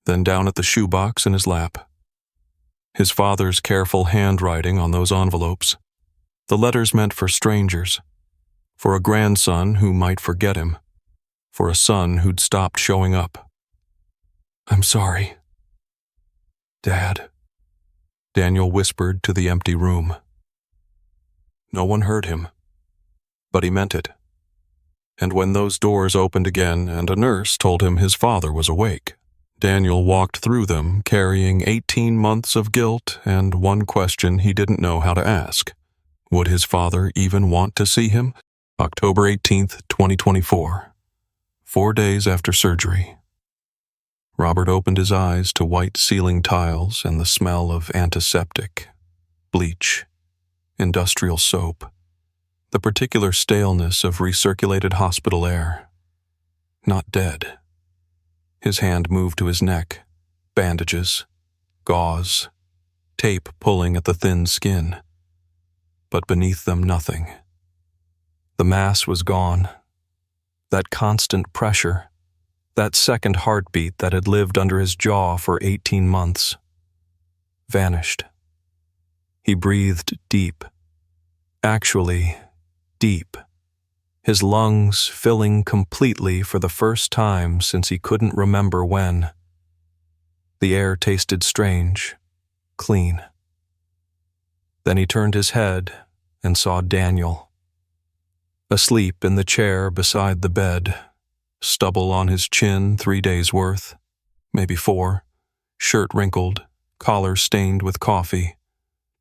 then down at the shoebox in his lap. His father's careful handwriting on those envelopes. The letters meant for strangers, for a grandson who might forget him, for a son who'd stopped showing up. I'm sorry. Dad, Daniel whispered to the empty room. No one heard him, but he meant it. And when those doors opened again and a nurse told him his father was awake, Daniel walked through them carrying 18 months of guilt and one question he didn't know how to ask. Would his father even want to see him? October 18th, 2024. 4 days after surgery. Robert opened his eyes to white ceiling tiles and the smell of antiseptic, bleach, industrial soap, the particular staleness of recirculated hospital air. Not dead. His hand moved to his neck, bandages, gauze, tape pulling at the thin skin. But beneath them nothing. The mass was gone. That constant pressure, that second heartbeat that had lived under his jaw for 18 months, vanished. He breathed deep. Actually, deep. His lungs filling completely for the first time since he couldn't remember when. The air tasted strange, clean. Then he turned his head and saw Daniel. Asleep in the chair beside the bed, stubble on his chin 3 days' worth, maybe 4, shirt wrinkled, collar stained with coffee,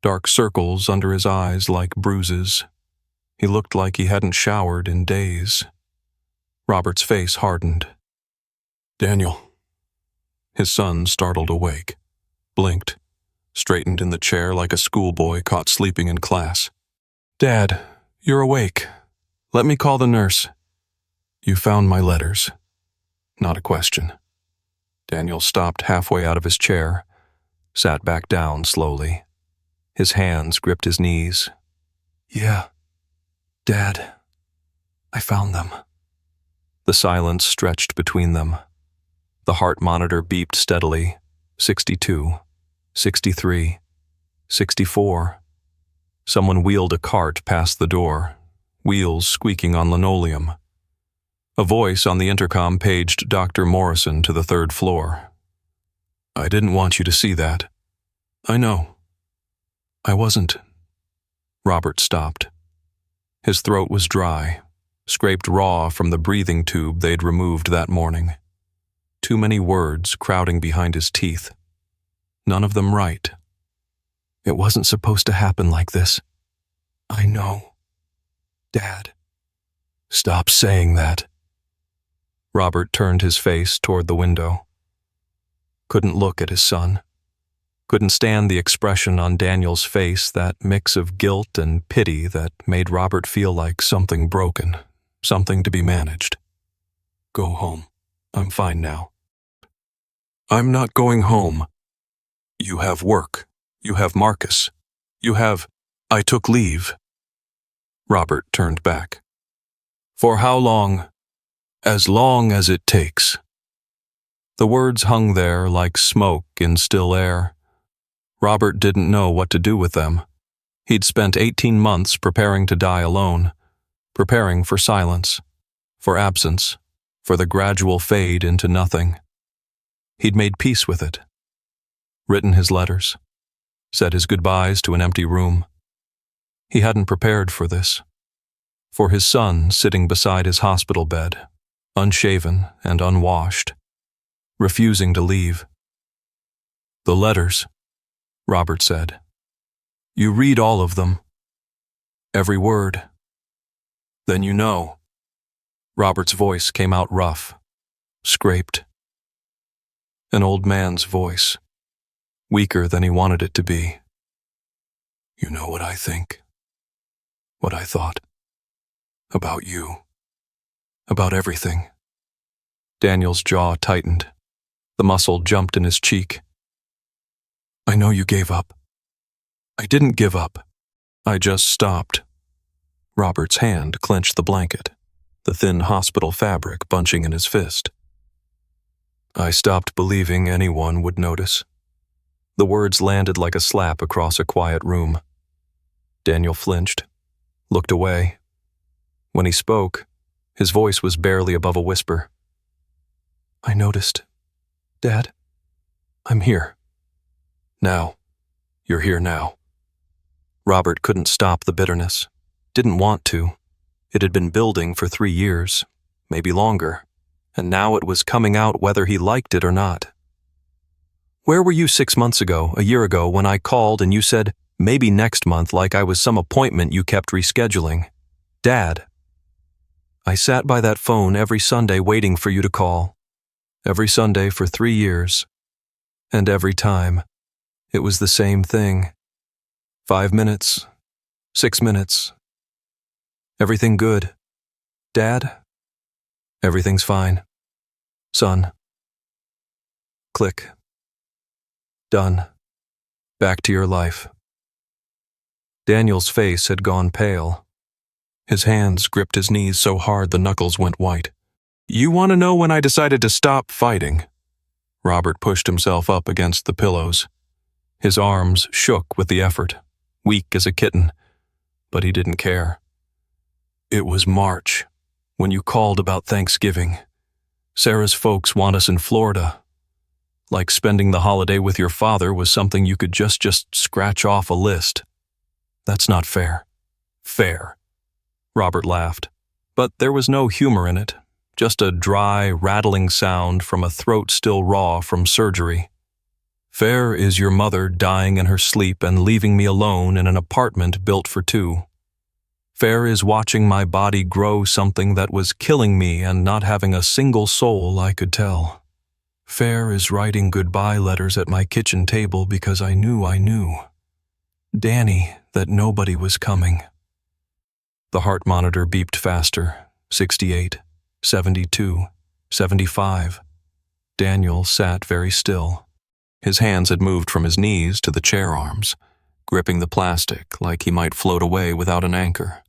dark circles under his eyes like bruises. He looked like he hadn't showered in days. Robert's face hardened. Daniel. His son startled awake, blinked, straightened in the chair like a schoolboy caught sleeping in class. Dad, you're awake. Let me call the nurse. You found my letters. Not a question. Daniel stopped halfway out of his chair, sat back down slowly. His hands gripped his knees. Yeah, Dad, I found them. The silence stretched between them. The heart monitor beeped steadily. 62, 63, 64. Someone wheeled a cart past the door, wheels squeaking on linoleum. A voice on the intercom paged Dr. Morrison to the 3rd floor. I didn't want you to see that. I know. I wasn't. Robert stopped. His throat was dry, scraped raw from the breathing tube they'd removed that morning. Too many words crowding behind his teeth. None of them right. It wasn't supposed to happen like this. I know. Dad. Stop saying that. Robert turned his face toward the window. Couldn't look at his son. Couldn't stand the expression on Daniel's face, that mix of guilt and pity that made Robert feel like something broken, something to be managed. Go home. I'm fine now. I'm not going home. You have work. You have Marcus. You have... I took leave. Robert turned back. For how long? As long as it takes. The words hung there like smoke in still air. Robert didn't know what to do with them. He'd spent 18 months preparing to die alone, preparing for silence, for absence, for the gradual fade into nothing. He'd made peace with it, written his letters, said his goodbyes to an empty room. He hadn't prepared for this, for his son sitting beside his hospital bed, unshaven and unwashed, refusing to leave. The letters, Robert said. You read all of them. Every word. Then you know. Robert's voice came out rough, scraped. An old man's voice, weaker than he wanted it to be. You know what I think, what I thought, about you, about everything. Daniel's jaw tightened. The muscle jumped in his cheek. I know you gave up. I didn't give up. I just stopped. Robert's hand clenched the blanket, the thin hospital fabric bunching in his fist. I stopped believing anyone would notice. The words landed like a slap across a quiet room. Daniel flinched, looked away. When he spoke, his voice was barely above a whisper. I noticed. Dad, I'm here. Now. You're here now. Robert couldn't stop the bitterness. Didn't want to. It had been building for 3 years, maybe longer, and now it was coming out whether he liked it or not. Where were you 6 months ago, a year ago, when I called and you said, maybe next month, like I was some appointment you kept rescheduling? Dad. I sat by that phone every Sunday waiting for you to call. Every Sunday for 3 years. And every time, it was the same thing. 5 minutes, 6 minutes. Everything good. Dad? Everything's fine. Son. Click. Done. Back to your life. Daniel's face had gone pale. His hands gripped his knees so hard the knuckles went white. You want to know when I decided to stop fighting? Robert pushed himself up against the pillows. His arms shook with the effort, weak as a kitten, but he didn't care. It was March, when you called about Thanksgiving. Sarah's folks want us in Florida. like spending the holiday with your father was something you could just scratch off a list. That's not fair. Fair. Robert laughed, but there was no humor in it, just a dry, rattling sound from a throat still raw from surgery. Fair is your mother dying in her sleep and leaving me alone in an apartment built for two. Fair is watching my body grow something that was killing me and not having a single soul I could tell. Fair is writing goodbye letters at my kitchen table because I knew, Danny, that nobody was coming. The heart monitor beeped faster, 68, 72, 75. Daniel sat very still. His hands had moved from his knees to the chair arms, gripping the plastic like he might float away without an anchor.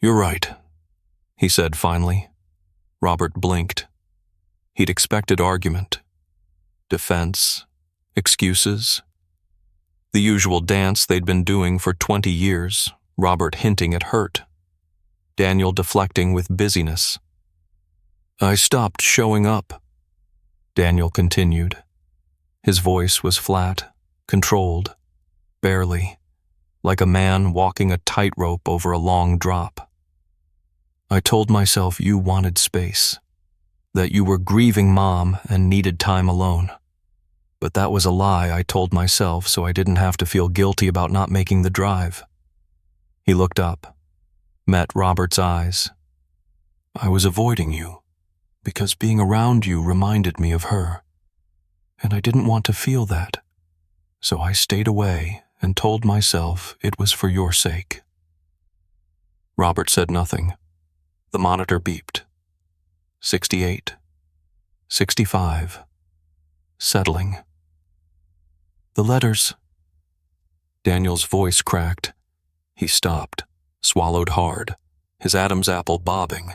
"You're right," he said finally. Robert blinked. He'd expected argument, defense, excuses. The usual dance they'd been doing for 20 years, Robert hinting at hurt, Daniel deflecting with busyness. "I stopped showing up," Daniel continued. His voice was flat, controlled, barely, like a man walking a tightrope over a long drop. "I told myself you wanted space, that you were grieving Mom and needed time alone. But that was a lie I told myself so I didn't have to feel guilty about not making the drive." He looked up, met Robert's eyes. "I was avoiding you, because being around you reminded me of her. And I didn't want to feel that, so I stayed away and told myself it was for your sake." Robert said nothing. The monitor beeped. 68, 65, settling. "The letters." Daniel's voice cracked. He stopped, swallowed hard, his Adam's apple bobbing.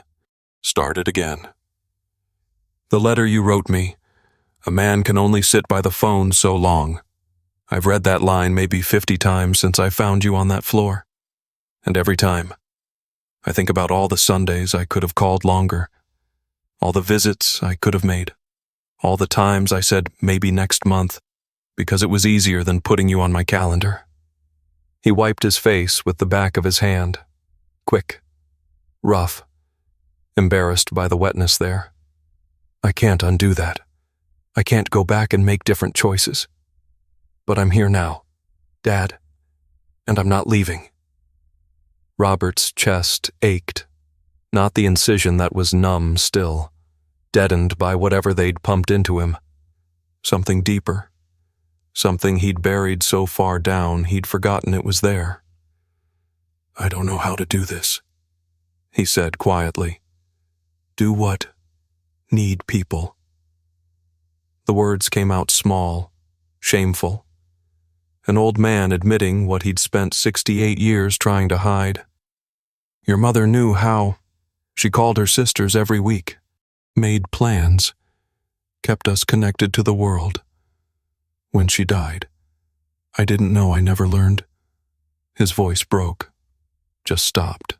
Started again. "The letter you wrote me. A man can only sit by the phone so long. I've read that line maybe 50 times since I found you on that floor. And every time, I think about all the Sundays I could have called longer, all the visits I could have made, all the times I said maybe next month, because it was easier than putting you on my calendar." He wiped his face with the back of his hand. Quick, rough, embarrassed by the wetness there. "I can't undo that. I can't go back and make different choices. But I'm here now, Dad, and I'm not leaving." Robert's chest ached, not the incision that was numb still, deadened by whatever they'd pumped into him. Something deeper, something he'd buried so far down he'd forgotten it was there. "I don't know how to do this," he said quietly. "Do what? Need people." The words came out small, shameful. An old man admitting what he'd spent 68 years trying to hide. "Your mother knew how. She called her sisters every week, made plans, kept us connected to the world. When she died, I didn't know. I never learned." His voice broke, just stopped,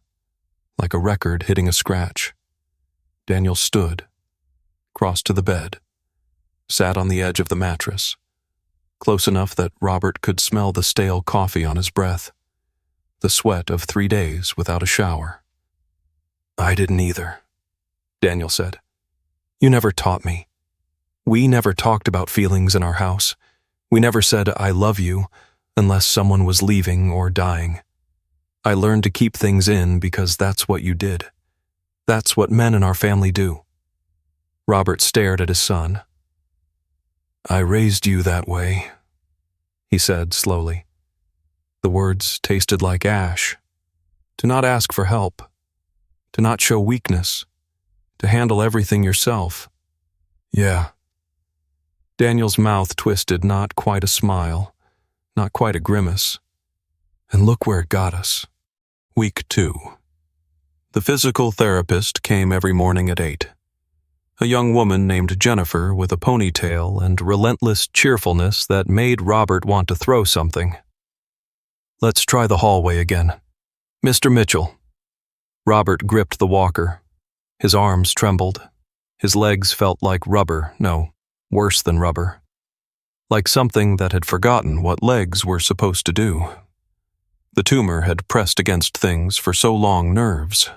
like a record hitting a scratch. Daniel stood, crossed to the bed, sat on the edge of the mattress, close enough that Robert could smell the stale coffee on his breath, the sweat of 3 days without a shower. "I didn't either," Daniel said. "You never taught me. We never talked about feelings in our house. We never said, 'I love you,' unless someone was leaving or dying. I learned to keep things in because that's what you did. That's what men in our family do." Robert stared at his son. "I raised you that way," he said slowly. The words tasted like ash. To not ask for help, to not show weakness, to handle everything yourself. "Yeah." Daniel's mouth twisted, not quite a smile, not quite a grimace. "And look where it got us." Week 2. The physical therapist came every morning at 8. A young woman named Jennifer with a ponytail and relentless cheerfulness that made Robert want to throw something. "Let's try the hallway again. Mr. Mitchell." Robert gripped the walker. His arms trembled. His legs felt like rubber, no, worse than rubber, like something that had forgotten what legs were supposed to do. The tumor had pressed against things for so long: nerves,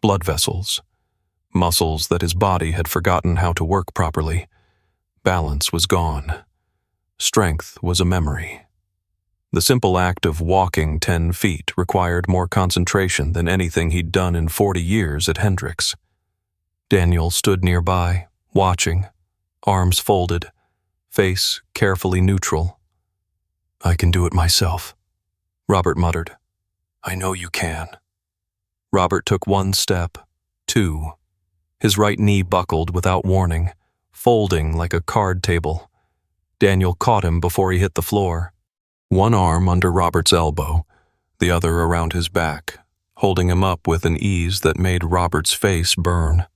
blood vessels, muscles that his body had forgotten how to work properly. Balance was gone. Strength was a memory. The simple act of walking 10 feet required more concentration than anything he'd done in 40 years at Hendrix. Daniel stood nearby, watching, arms folded, face carefully neutral. "I can do it myself," Robert muttered. "I know you can." Robert took 1 step, 2. His right knee buckled without warning, folding like a card table. Daniel caught him before he hit the floor. One arm under Robert's elbow, the other around his back, holding him up with an ease that made Robert's face burn.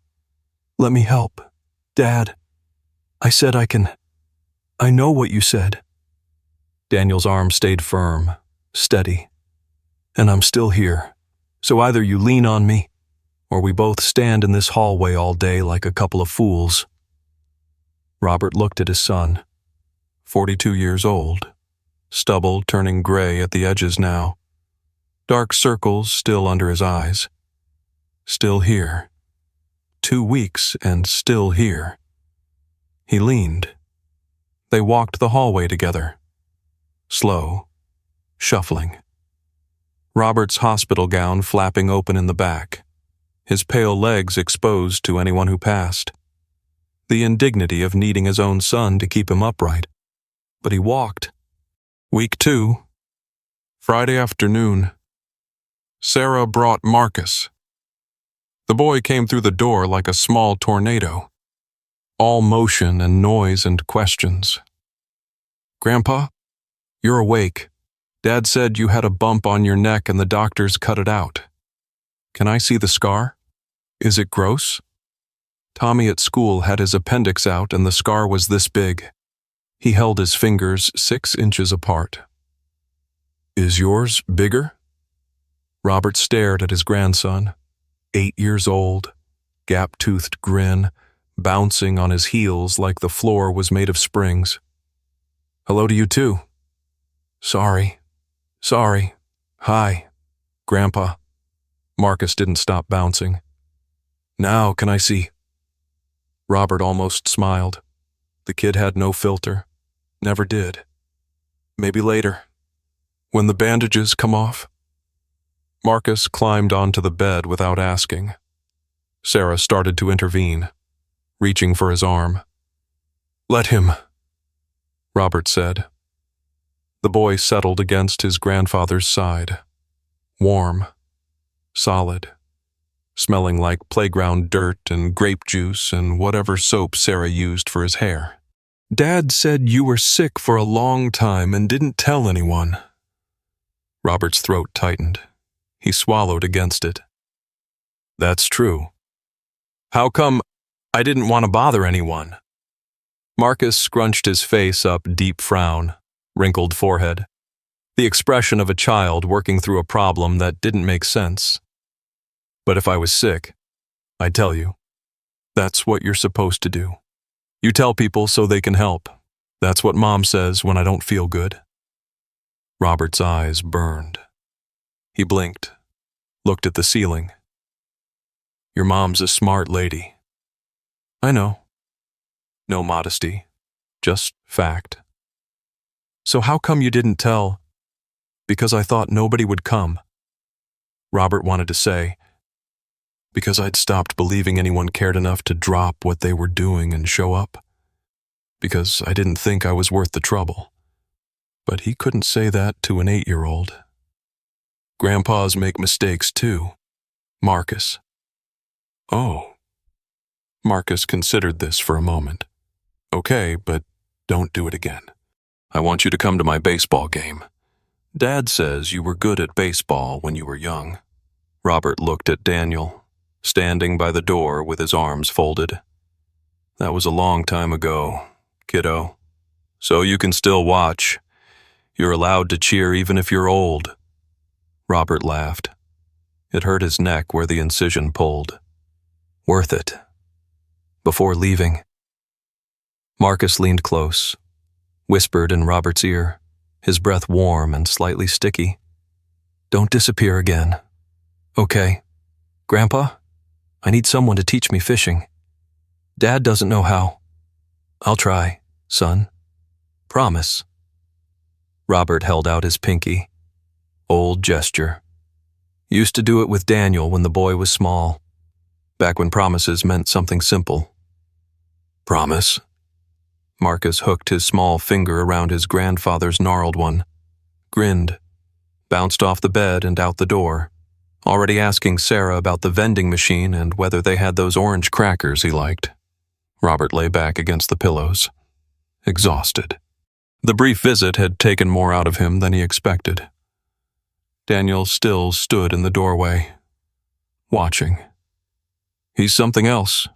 "Let me help, Dad. I said I can. I know what you said." Daniel's arm stayed firm, steady. "And I'm still here, so either you lean on me, or we both stand in this hallway all day like a couple of fools." Robert looked at his son, 42 years old. Stubble turning gray at the edges now. Dark circles still under his eyes. Still here. 2 weeks and still here. He leaned. They walked the hallway together. Slow. Shuffling. Robert's hospital gown flapping open in the back. His pale legs exposed to anyone who passed. The indignity of needing his own son to keep him upright. But he walked. Week 2. Friday afternoon. Sarah brought Marcus. The boy came through the door like a small tornado. All motion and noise and questions. "Grandpa, you're awake. Dad said you had a bump on your neck and the doctors cut it out. Can I see the scar? Is it gross? Tommy at school had his appendix out and the scar was this big." He held his fingers 6 inches apart. "Is yours bigger?" Robert stared at his grandson, 8 years old, gap-toothed grin, bouncing on his heels like the floor was made of springs. "Hello to you too." Sorry. Hi, Grandpa." Marcus didn't stop bouncing. "Now can I see?" Robert almost smiled. The kid had no filter. Never did. "Maybe later. When the bandages come off." Marcus climbed onto the bed without asking. Sarah started to intervene, reaching for his arm. "Let him," Robert said. The boy settled against his grandfather's side. Warm. Solid. Smelling like playground dirt and grape juice and whatever soap Sarah used for his hair. "Dad said you were sick for a long time and didn't tell anyone." Robert's throat tightened. He swallowed against it. "That's true. How come I didn't want to bother anyone?" Marcus scrunched his face up, deep frown, wrinkled forehead. The expression of a child working through a problem that didn't make sense. "But if I was sick, I'd tell you. That's what you're supposed to do. You tell people so they can help. That's what Mom says when I don't feel good." Robert's eyes burned. He blinked, looked at the ceiling. "Your mom's a smart lady." "I know." No modesty, just fact. "So how come you didn't tell?" "Because I thought nobody would come." Robert wanted to say, "Because I'd stopped believing anyone cared enough to drop what they were doing and show up. Because I didn't think I was worth the trouble." But he couldn't say that to an 8-year-old. "Grandpas make mistakes too, Marcus." "Oh." Marcus considered this for a moment. "Okay, but don't do it again. I want you to come to my baseball game. Dad says you were good at baseball when you were young." Robert looked at Daniel, standing by the door with his arms folded. "That was a long time ago, kiddo. So you can still watch. You're allowed to cheer even if you're old." Robert laughed. It hurt his neck where the incision pulled. "Worth it." Before leaving, Marcus leaned close, whispered in Robert's ear, his breath warm and slightly sticky. "Don't disappear again. Okay. Grandpa, I need someone to teach me fishing. Dad doesn't know how. I'll try, son. Promise." Robert held out his pinky. Old gesture. Used to do it with Daniel when the boy was small, back when promises meant something simple. "Promise?" Marcus hooked his small finger around his grandfather's gnarled one, grinned, bounced off the bed and out the door, already asking Sarah about the vending machine and whether they had those orange crackers he liked. Robert lay back against the pillows, exhausted. The brief visit had taken more out of him than he expected. Daniel still stood in the doorway, watching. "He's something else,"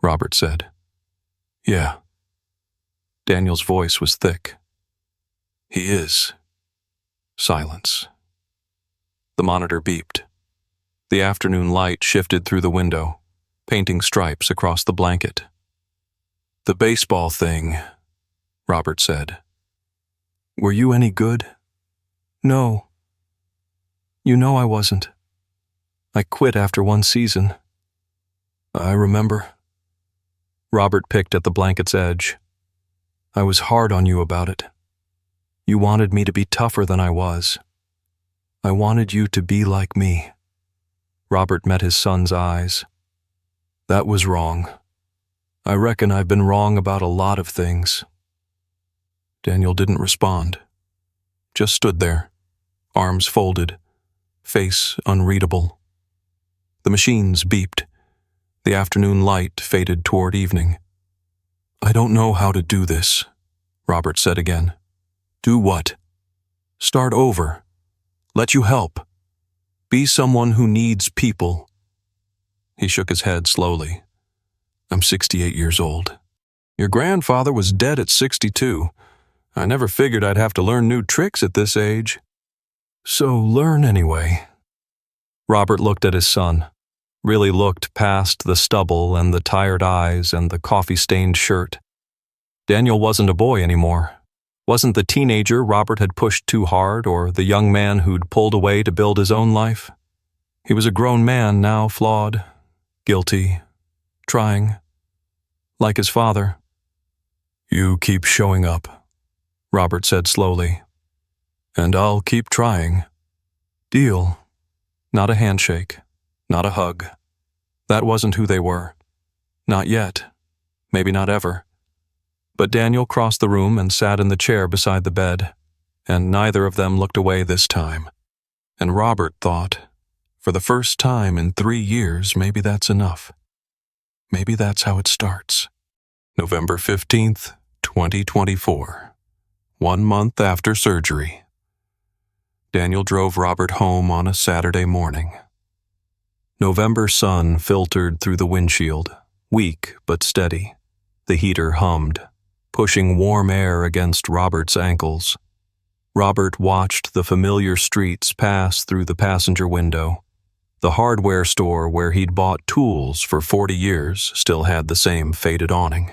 Robert said. "Yeah." Daniel's voice was thick. "He is." Silence. The monitor beeped. The afternoon light shifted through the window, painting stripes across the blanket. "The baseball thing," Robert said. "Were you any good?" "No. You know I wasn't. I quit after one season." "I remember." Robert picked at the blanket's edge. "I was hard on you about it. You wanted me to be tougher than I was. I wanted you to be like me." Robert met his son's eyes. "That was wrong. I reckon I've been wrong about a lot of things." Daniel didn't respond. Just stood there, arms folded, face unreadable. The machines beeped. The afternoon light faded toward evening. "I don't know how to do this," Robert said again. "Do what?" "Start over. Let you help. Be someone who needs people." He shook his head slowly. "I'm 68 years old. Your grandfather was dead at 62. I never figured I'd have to learn new tricks at this age." "So learn anyway." Robert looked at his son, really looked past the stubble and the tired eyes and the coffee-stained shirt. Daniel wasn't a boy anymore. Wasn't the teenager Robert had pushed too hard or the young man who'd pulled away to build his own life. He was a grown man now, flawed, guilty, trying, like his father. "You keep showing up," Robert said slowly. "And I'll keep trying." Deal. Not a handshake, not a hug. That wasn't who they were. Not yet. Maybe not ever. But Daniel crossed the room and sat in the chair beside the bed, and neither of them looked away this time. And Robert thought, for the first time in 3 years, maybe that's enough. Maybe that's how it starts. November 15th, 2024. 1 month after surgery. Daniel drove Robert home on a Saturday morning. November sun filtered through the windshield, weak but steady. The heater hummed, pushing warm air against Robert's ankles. Robert watched the familiar streets pass through the passenger window. The hardware store where he'd bought tools for 40 years still had the same faded awning.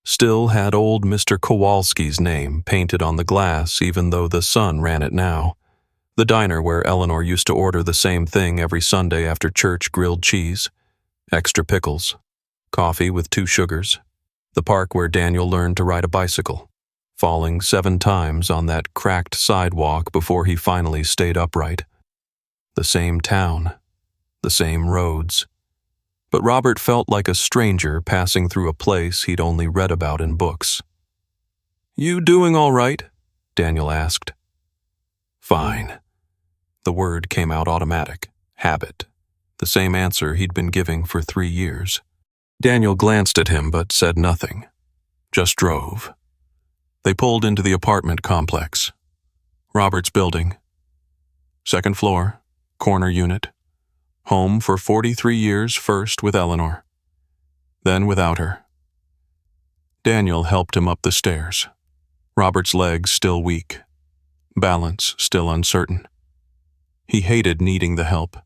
Still had old Mr. Kowalski's name painted on the glass even though the sun ran it now. The diner where Eleanor used to order the same thing every Sunday after church: grilled cheese, extra pickles, coffee with 2 sugars. The park where Daniel learned to ride a bicycle, falling 7 times on that cracked sidewalk before he finally stayed upright. The same town, the same roads. But Robert felt like a stranger passing through a place he'd only read about in books. "You doing all right?" Daniel asked. "Fine." The word came out automatic, habit, the same answer he'd been giving for 3 years. Daniel glanced at him but said nothing, just drove. They pulled into the apartment complex. Robert's building. 2nd floor, corner unit. Home for 43 years, first with Eleanor, then without her. Daniel helped him up the stairs. Robert's legs still weak, balance still uncertain. He hated needing the help,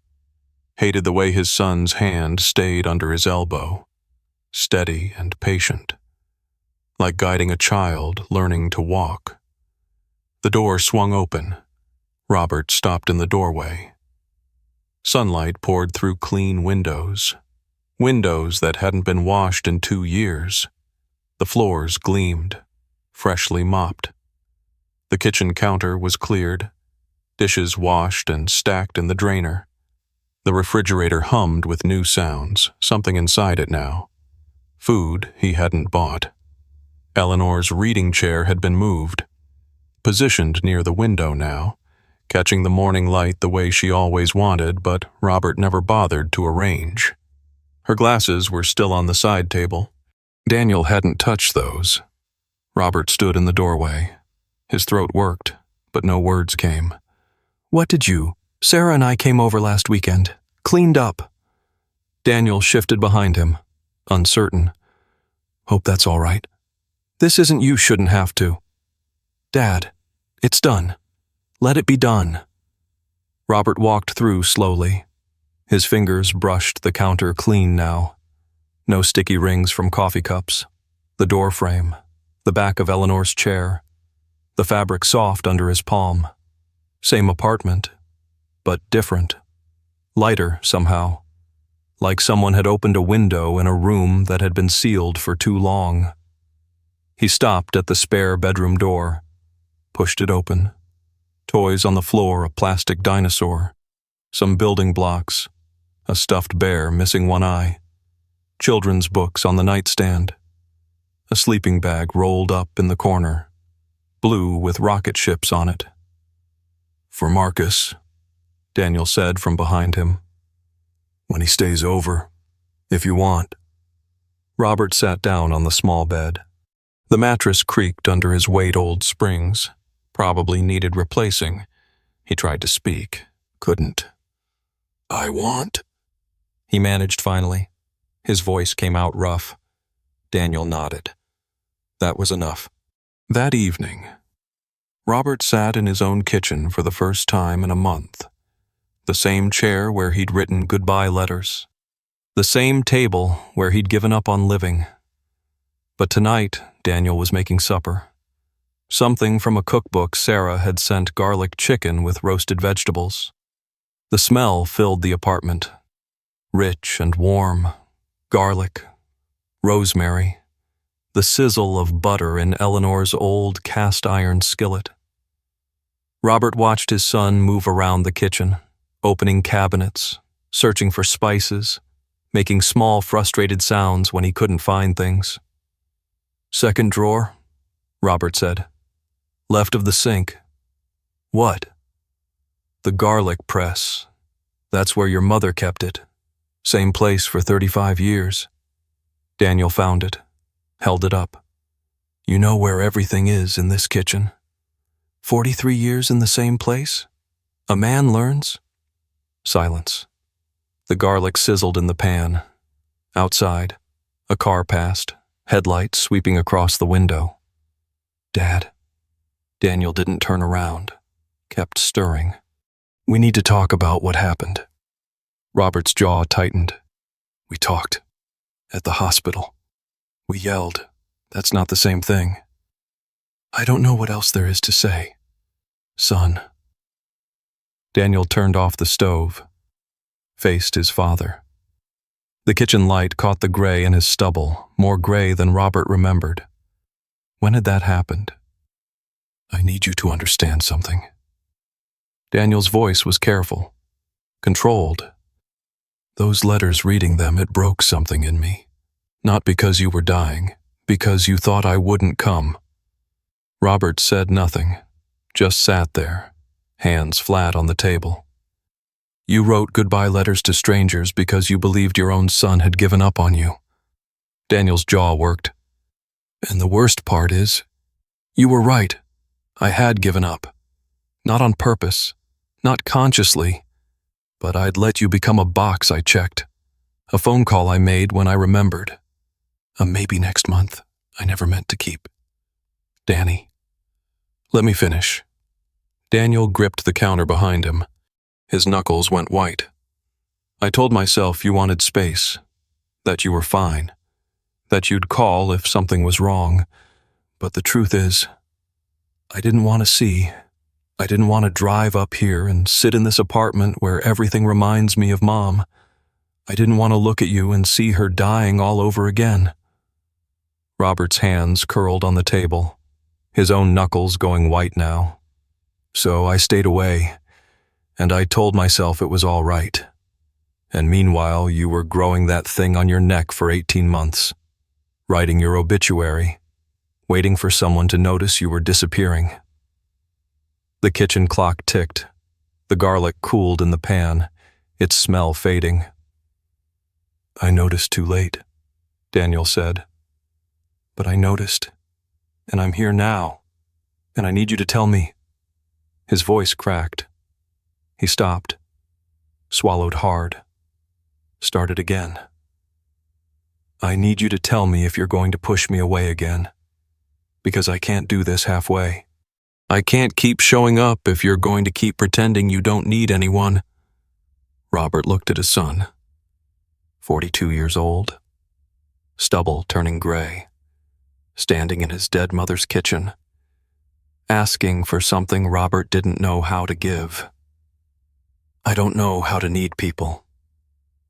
hated the way his son's hand stayed under his elbow, steady and patient. like guiding a child learning to walk. The door swung open. Robert stopped in the doorway. Sunlight poured through clean windows that hadn't been washed in 2 years. The floors gleamed, freshly mopped. The kitchen counter was cleared, dishes washed and stacked in the drainer. The refrigerator hummed with new sounds, something inside it now. Food he hadn't bought. Eleanor's reading chair had been moved, positioned near the window now, catching the morning light the way she always wanted, but Robert never bothered to arrange. Her glasses were still on the side table. Daniel hadn't touched those. Robert stood in the doorway. His throat worked, but no words came. "What did you? Sarah and I came over last weekend. Cleaned up." Daniel shifted behind him, uncertain. "Hope that's all right. This isn't you shouldn't have to." "Dad, it's done. Let it be done." Robert walked through slowly. His fingers brushed the counter clean now. No sticky rings from coffee cups. The door frame. The back of Eleanor's chair. The fabric soft under his palm. Same apartment, but different. Lighter somehow. Like someone had opened a window in a room that had been sealed for too long. He stopped at the spare bedroom door, pushed it open. Toys on the floor, a plastic dinosaur, some building blocks, a stuffed bear missing one eye, children's books on the nightstand, a sleeping bag rolled up in the corner, blue with rocket ships on it. "For Marcus," Daniel said from behind him. "When he stays over, if you want." Robert sat down on the small bed. The mattress creaked under his weight-old springs, probably needed replacing. He tried to speak, couldn't. "I want," he managed finally. His voice came out rough. Daniel nodded. That was enough. That evening, Robert sat in his own kitchen for the first time in a month. The same chair where he'd written goodbye letters. The same table where he'd given up on living. But tonight, Daniel was making supper. Something from a cookbook Sarah had sent garlic chicken with roasted vegetables. The smell filled the apartment. Rich and warm. Garlic. Rosemary. The sizzle of butter in Eleanor's old cast-iron skillet. Robert watched his son move around the kitchen, opening cabinets, searching for spices, making small frustrated sounds when he couldn't find things. "Second drawer," Robert said. "Left of the sink." "What?" "The garlic press. That's where your mother kept it. Same place for 35 years. Daniel found it, held it up. "You know where everything is in this kitchen. 43 years in the same place? A man learns?" Silence. The garlic sizzled in the pan. Outside, a car passed, headlights sweeping across the window. "Dad." Daniel didn't turn around, kept stirring. "We need to talk about what happened." Robert's jaw tightened. "We talked. At the hospital. We yelled. That's not the same thing." "I don't know what else there is to say. Son." Daniel turned off the stove, faced his father. The kitchen light caught the gray in his stubble, more gray than Robert remembered. When had that happened? "I need you to understand something." Daniel's voice was careful, controlled. "Those letters, reading them, it broke something in me. Not because you were dying, because you thought I wouldn't come." Robert said nothing, just sat there, hands flat on the table. "You wrote goodbye letters to strangers because you believed your own son had given up on you." Daniel's jaw worked. "And the worst part is, you were right. I had given up. Not on purpose, not consciously, but I'd let you become a box I checked. A phone call I made when I remembered. A maybe next month I never meant to keep. Danny." "Let me finish." Daniel gripped the counter behind him. His knuckles went white. "I told myself you wanted space, that you were fine, that you'd call if something was wrong, But the truth is, I didn't want to see. I didn't want to drive up here and sit in this apartment where everything reminds me of Mom. I didn't want to look at you and see her dying all over again." Robert's hands curled on the table, his own knuckles going white now. "So I stayed away, and I told myself it was all right. And meanwhile, you were growing that thing on your neck for 18 months, writing your obituary, waiting for someone to notice you were disappearing." The kitchen clock ticked. The garlic cooled in the pan, its smell fading. "I noticed too late," Daniel said. "But I noticed, and I'm here now, and I need you to tell me." His voice cracked. He stopped, swallowed hard, started again. "I need you to tell me if you're going to push me away again, because I can't do this halfway. I can't keep showing up if you're going to keep pretending you don't need anyone." Robert looked at his son, 42 years old, stubble turning gray, standing in his dead mother's kitchen, asking for something Robert didn't know how to give. "I don't know how to need people,"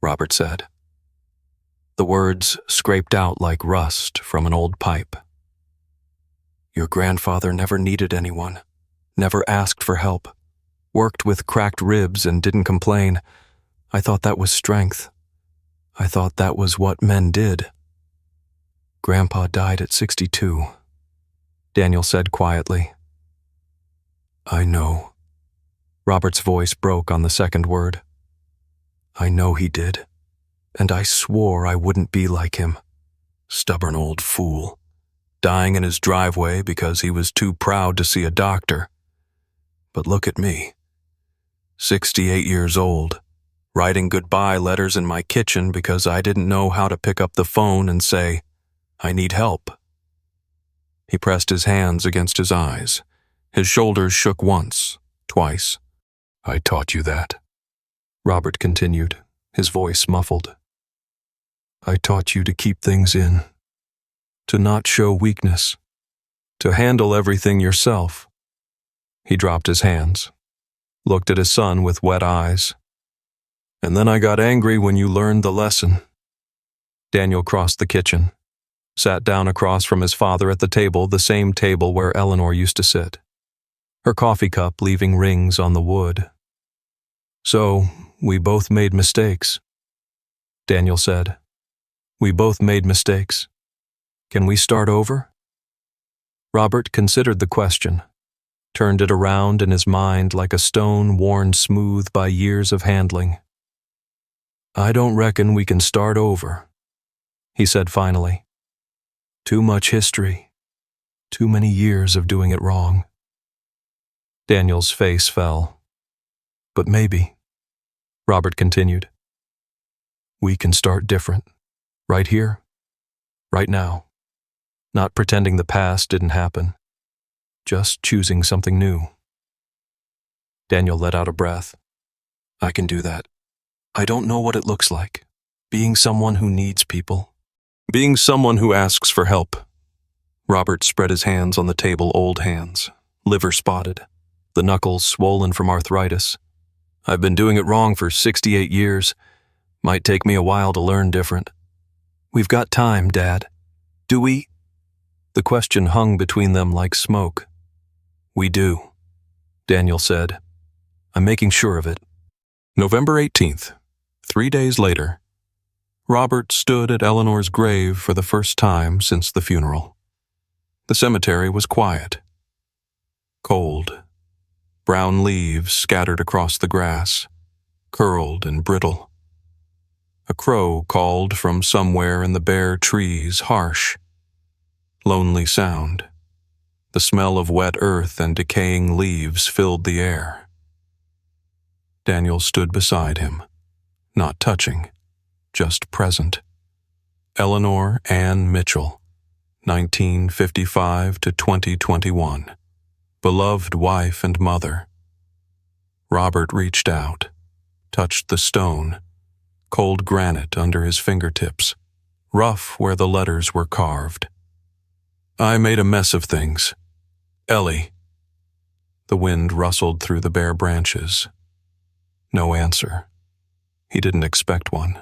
Robert said. The words scraped out like rust from an old pipe. "Your grandfather never needed anyone, never asked for help, worked with cracked ribs and didn't complain. I thought that was strength. I thought that was what men did." "Grandpa died at 62, Daniel said quietly. "I know." Robert's voice broke on the second word. "I know he did, and I swore I wouldn't be like him. Stubborn old fool, dying in his driveway because he was too proud to see a doctor. But look at me, 68 years old, writing goodbye letters in my kitchen because I didn't know how to pick up the phone and say, 'I need help.'" He pressed his hands against his eyes. His shoulders shook once, twice. "I taught you that," Robert continued, his voice muffled. "I taught you to keep things in, to not show weakness, to handle everything yourself." He dropped his hands, looked at his son with wet eyes. "And then I got angry when you learned the lesson." Daniel crossed the kitchen, sat down across from his father at the table, the same table where Eleanor used to sit, her coffee cup leaving rings on the wood. "So, we both made mistakes," Daniel said. "We both made mistakes. Can we start over?" Robert considered the question, turned it around in his mind like a stone worn smooth by years of handling. "I don't reckon we can start over," he said finally. "Too much history, too many years of doing it wrong." Daniel's face fell. "But maybe," Robert continued, "we can start different, right here, right now, not pretending the past didn't happen, just choosing something new." Daniel let out a breath. "I can do that. I don't know what it looks like, being someone who needs people, being someone who asks for help." Robert spread his hands on the table, old hands, liver spotted, the knuckles swollen from arthritis. "I've been doing it wrong for 68 years. Might take me a while to learn different." "We've got time, Dad. Do we?" The question hung between them like smoke. "We do," Daniel said. "I'm making sure of it." November 18th, 3 days later, Robert stood at Eleanor's grave for the first time since the funeral. The cemetery was quiet, cold. Brown leaves scattered across the grass, curled and brittle. A crow called from somewhere in the bare trees, harsh. Lonely sound. The smell of wet earth and decaying leaves filled the air. Daniel stood beside him, not touching, just present. Eleanor Ann Mitchell, 1955 to 2021. Beloved wife and mother. Robert reached out, touched the stone, cold granite under his fingertips, rough where the letters were carved. I made a mess of things. Ellie. The wind rustled through the bare branches. No answer. He didn't expect one.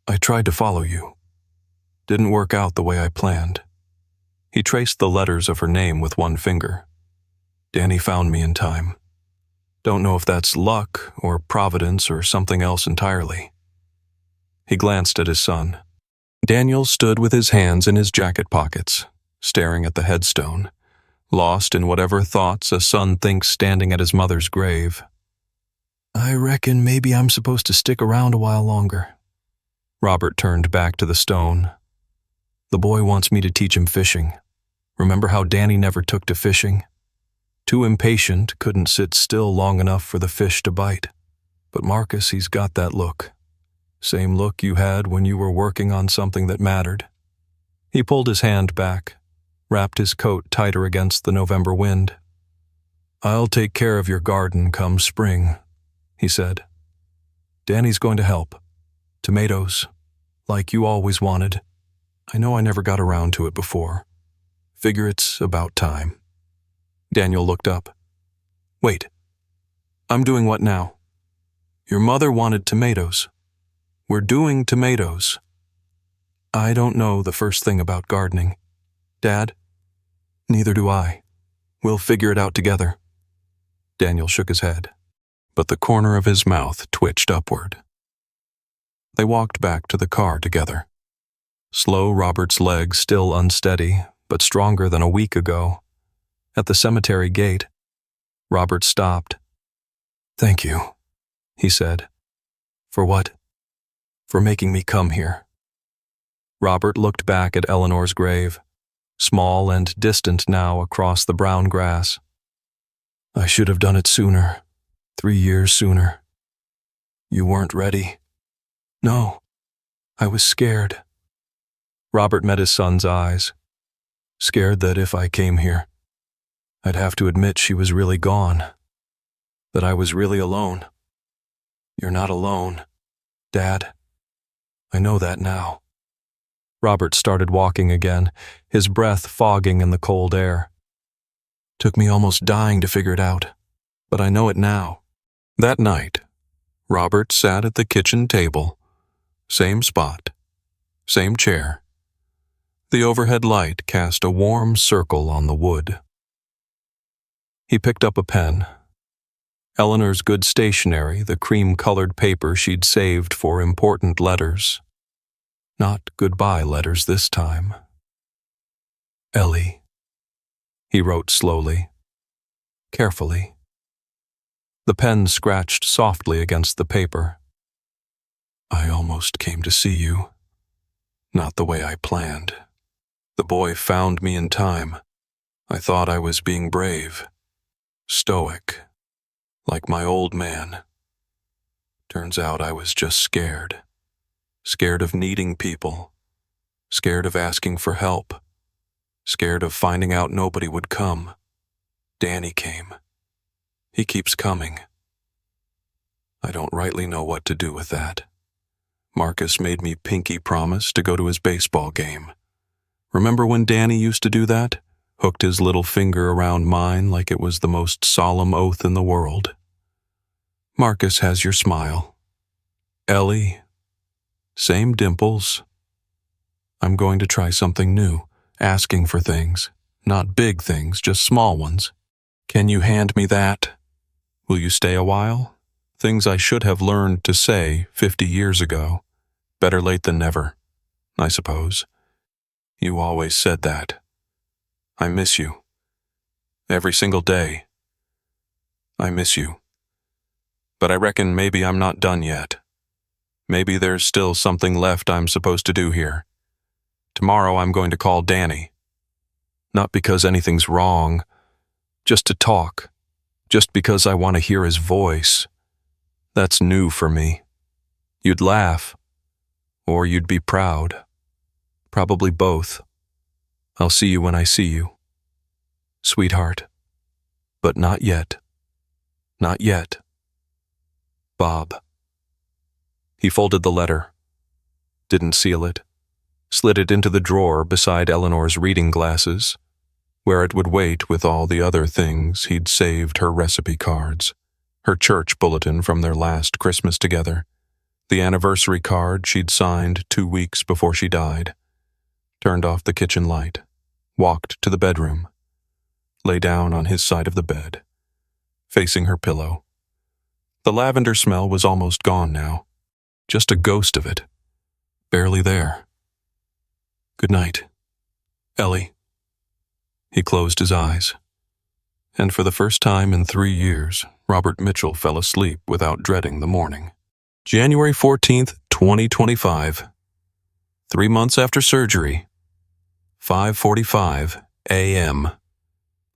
I tried to follow you. Didn't work out the way I planned. He traced the letters of her name with one finger. Danny found me in time. Don't know if that's luck or providence or something else entirely. He glanced at his son. Daniel stood with his hands in his jacket pockets, staring at the headstone, lost in whatever thoughts a son thinks standing at his mother's grave. I reckon maybe I'm supposed to stick around a while longer. Robert turned back to the stone. The boy wants me to teach him fishing. Remember how Danny never took to fishing? Too impatient, couldn't sit still long enough for the fish to bite. But Marcus, he's got that look. Same look you had when you were working on something that mattered. He pulled his hand back, wrapped his coat tighter against the November wind. I'll take care of your garden come spring, he said. Danny's going to help. Tomatoes, like you always wanted. I know I never got around to it before. Figure it's about time. Daniel looked up. Wait, I'm doing what now? Your mother wanted tomatoes. We're doing tomatoes. I don't know the first thing about gardening. Dad? Neither do I. We'll figure it out together. Daniel shook his head, but the corner of his mouth twitched upward. They walked back to the car together. Slow Robert's legs still unsteady, but stronger than a week ago. At the cemetery gate, Robert stopped. Thank you, he said. For what? For making me come here. Robert looked back at Eleanor's grave, small and distant now across the brown grass. I should have done it sooner, 3 years sooner. You weren't ready. No, I was scared. Robert met his son's eyes, scared that if I came here, I'd have to admit she was really gone, that I was really alone. You're not alone, Dad. I know that now. Robert started walking again, his breath fogging in the cold air. Took me almost dying to figure it out, but I know it now. That night, Robert sat at the kitchen table, same spot, same chair. The overhead light cast a warm circle on the wood. He picked up a pen. Eleanor's good stationery, the cream-colored paper she'd saved for important letters. Not goodbye letters this time. Ellie, he wrote slowly, carefully. The pen scratched softly against the paper. I almost came to see you. Not the way I planned. The boy found me in time. I thought I was being brave, stoic, like my old man. Turns out I was just scared. Scared of needing people. Scared of asking for help. Scared of finding out nobody would come. Danny came. He keeps coming. I don't rightly know what to do with that. Marcus made me pinky promise to go to his baseball game. Remember when Danny used to do that? Hooked his little finger around mine like it was the most solemn oath in the world. Marcus has your smile. Ellie, same dimples. I'm going to try something new, asking for things. Not big things, just small ones. Can you hand me that? Will you stay a while? Things I should have learned to say 50 years ago. Better late than never, I suppose. You always said that. I miss you. Every single day. I miss you. But I reckon maybe I'm not done yet. Maybe there's still something left I'm supposed to do here. Tomorrow I'm going to call Danny. Not because anything's wrong, just to talk. Just because I want to hear his voice. That's new for me. You'd laugh. Or you'd be proud. Probably both. I'll see you when I see you. Sweetheart. But not yet. Not yet. Bob. He folded the letter. Didn't seal it. slid it into the drawer beside Eleanor's reading glasses, where it would wait with all the other things he'd saved: her recipe cards, her church bulletin from their last Christmas together, the anniversary card she'd signed 2 weeks before she died. Turned off the kitchen light, walked to the bedroom, lay down on his side of the bed, facing her pillow. The lavender smell was almost gone now, just a ghost of it, barely there. Good night, Ellie. He closed his eyes, and for the first time in 3 years, Robert Mitchell fell asleep without dreading the morning. January 14th, 2025. 3 months after surgery. 5:45 a.m.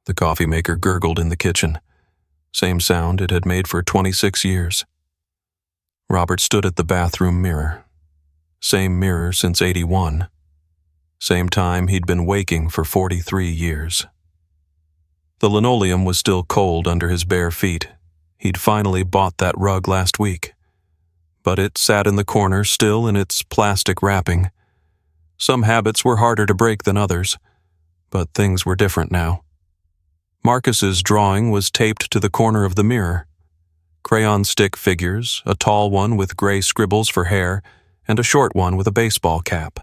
The coffee maker gurgled in the kitchen, same sound it had made for 26 years. Robert stood at the bathroom mirror. Same mirror since '81. Same time he'd been waking for 43 years. The linoleum was still cold under his bare feet. He'd finally bought that rug last week, but it sat in the corner still in its plastic wrapping. Some habits were harder to break than others, but things were different now. Marcus's drawing was taped to the corner of the mirror. Crayon stick figures, a tall one with gray scribbles for hair, and a short one with a baseball cap.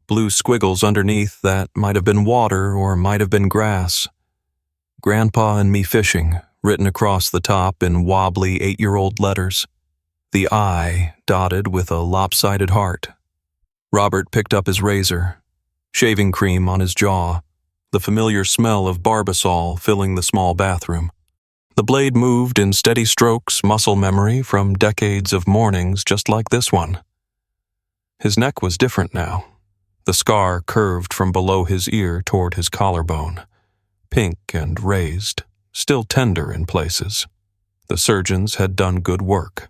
Blue squiggles underneath that might have been water or might have been grass. Grandpa and me fishing, written across the top in wobbly 8-year-old letters. The I dotted with a lopsided heart. Robert picked up his razor, shaving cream on his jaw, the familiar smell of Barbasol filling the small bathroom. The blade moved in steady strokes, muscle memory from decades of mornings just like this one. His neck was different now. The scar curved from below his ear toward his collarbone, pink and raised, still tender in places. The surgeons had done good work.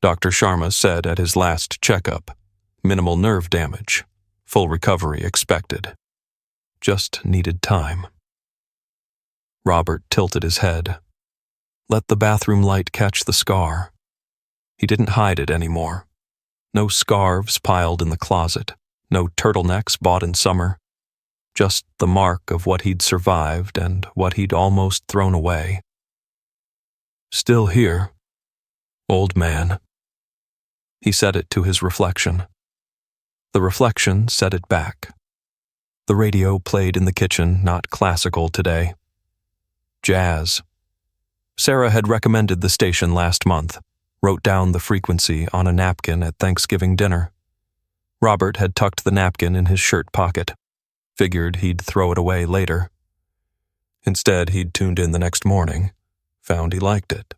Dr. Sharma said at his last checkup, minimal nerve damage, full recovery expected. Just needed time. Robert tilted his head. Let the bathroom light catch the scar. He didn't hide it anymore. No scarves piled in the closet, no turtlenecks bought in summer. Just the mark of what he'd survived and what he'd almost thrown away. Still here, old man. He said it to his reflection. The reflection said it back. The radio played in the kitchen, not classical today. Jazz. Sarah had recommended the station last month, wrote down the frequency on a napkin at Thanksgiving dinner. Robert had tucked the napkin in his shirt pocket, figured he'd throw it away later. Instead, he'd tuned in the next morning, found he liked it.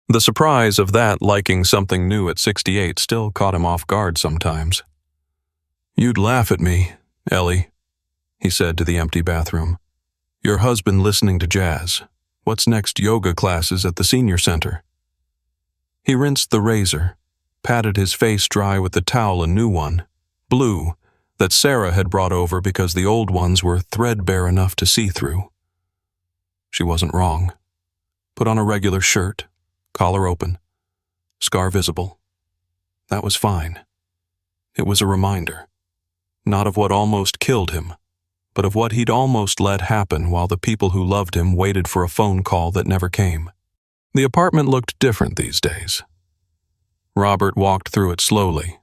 The surprise of that liking something new at 68 still caught him off guard sometimes. "You'd laugh at me, Ellie," he said to the empty bathroom. "Your husband listening to jazz. What's next, yoga classes at the senior center?" He rinsed the razor, patted his face dry with the towel, a new one, blue, that Sarah had brought over because the old ones were threadbare enough to see through. She wasn't wrong. Put on a regular shirt, collar open, scar visible. That was fine. It was a reminder, not of what almost killed him, but of what he'd almost let happen while the people who loved him waited for a phone call that never came. The apartment looked different these days. Robert walked through it slowly,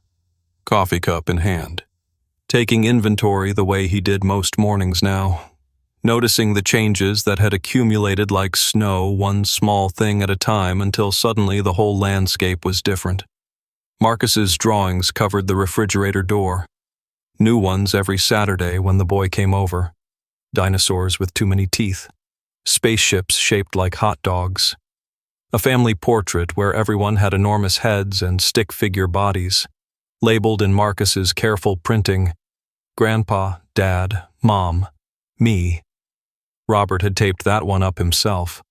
coffee cup in hand, taking inventory the way he did most mornings now, noticing the changes that had accumulated like snow, one small thing at a time, until suddenly the whole landscape was different. Marcus's drawings covered the refrigerator door. New ones every Saturday when the boy came over. Dinosaurs with too many teeth. Spaceships shaped like hot dogs. A family portrait where everyone had enormous heads and stick-figure bodies, labeled in Marcus's careful printing, Grandpa, Dad, Mom, me. Robert had taped that one up himself.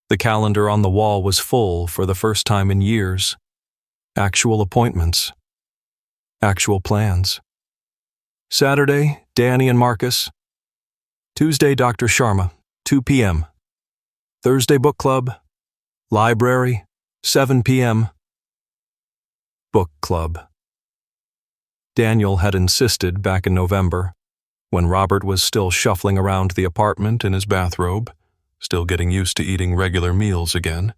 The calendar on the wall was full for the first time in years. Actual appointments. Actual plans. Saturday, Danny and Marcus. Tuesday, Dr. Sharma, 2 p.m. Thursday, book club. Library, 7 p.m. Book club. Daniel had insisted back in November, when Robert was still shuffling around the apartment in his bathrobe, still getting used to eating regular meals again.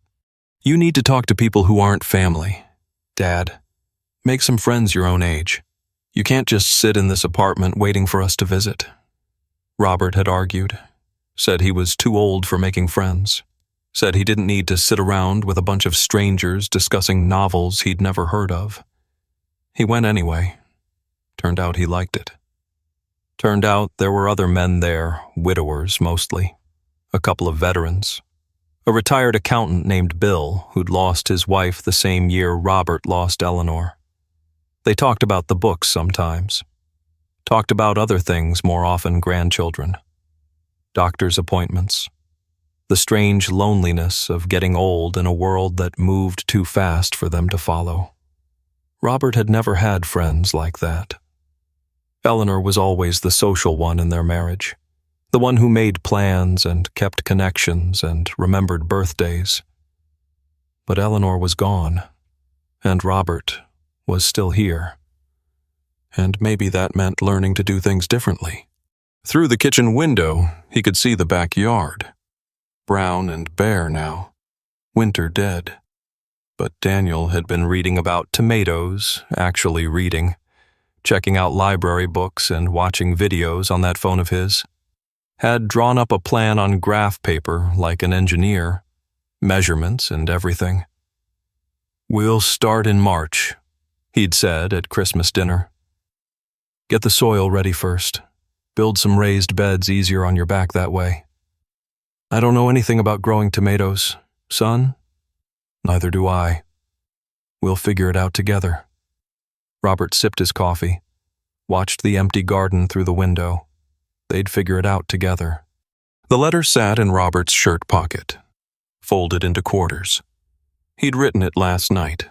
You need to talk to people who aren't family, Dad. Make some friends your own age. You can't just sit in this apartment waiting for us to visit. Robert had argued, said he was too old for making friends, said he didn't need to sit around with a bunch of strangers discussing novels he'd never heard of. He went anyway. Turned out he liked it. Turned out there were other men there, widowers mostly, a couple of veterans, a retired accountant named Bill who'd lost his wife the same year Robert lost Eleanor. They talked about the books sometimes. Talked about other things, more often grandchildren. Doctor's appointments. The strange loneliness of getting old in a world that moved too fast for them to follow. Robert had never had friends like that. Eleanor was always the social one in their marriage, the one who made plans and kept connections and remembered birthdays. But Eleanor was gone, and Robert was still here. And maybe that meant learning to do things differently. Through the kitchen window, he could see the backyard. Brown and bare now, winter dead. But Daniel had been reading about tomatoes, actually reading, checking out library books and watching videos on that phone of his. Had drawn up a plan on graph paper like an engineer, measurements and everything. "We'll start in March," he'd said at Christmas dinner. "Get the soil ready first. Build some raised beds easier on your back that way." "I don't know anything about growing tomatoes, son." "Neither do I. We'll figure it out together." Robert sipped his coffee, watched the empty garden through the window. They'd figure it out together. The letter sat in Robert's shirt pocket, folded into quarters. He'd written it last night,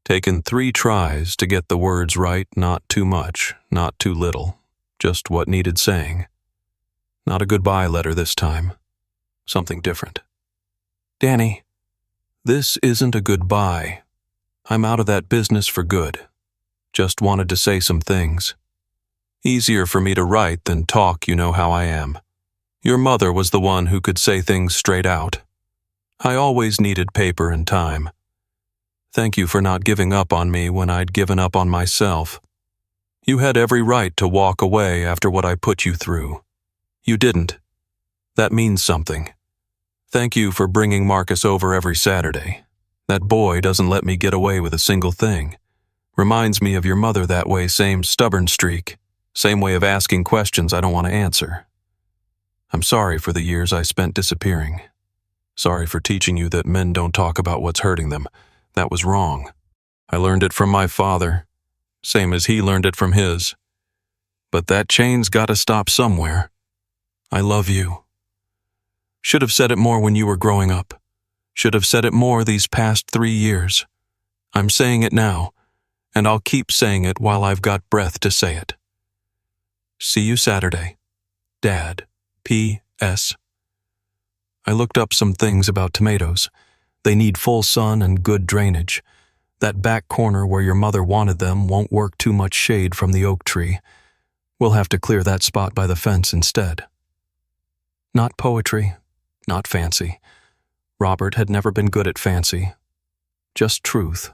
taken 3 tries to get the words right, not too much, not too little, just what needed saying. Not a goodbye letter this time. Something different. "Danny, this isn't a goodbye. I'm out of that business for good. Just wanted to say some things. Easier for me to write than talk, you know how I am. Your mother was the one who could say things straight out. I always needed paper and time. Thank you for not giving up on me when I'd given up on myself. You had every right to walk away after what I put you through. You didn't. That means something. Thank you for bringing Marcus over every Saturday. That boy doesn't let me get away with a single thing. Reminds me of your mother that way, same stubborn streak, same way of asking questions I don't want to answer. I'm sorry for the years I spent disappearing. Sorry for teaching you that men don't talk about what's hurting them. That was wrong. I learned it from my father, same as he learned it from his. But that chain's gotta stop somewhere. I love you. Should have said it more when you were growing up. Should have said it more these past 3 years. I'm saying it now, and I'll keep saying it while I've got breath to say it. See you Saturday. Dad. P.S. I looked up some things about tomatoes. They need full sun and good drainage. That back corner where your mother wanted them won't work too much shade from the oak tree. We'll have to clear that spot by the fence instead. Not poetry, not fancy. Robert had never been good at fancy. Just truth.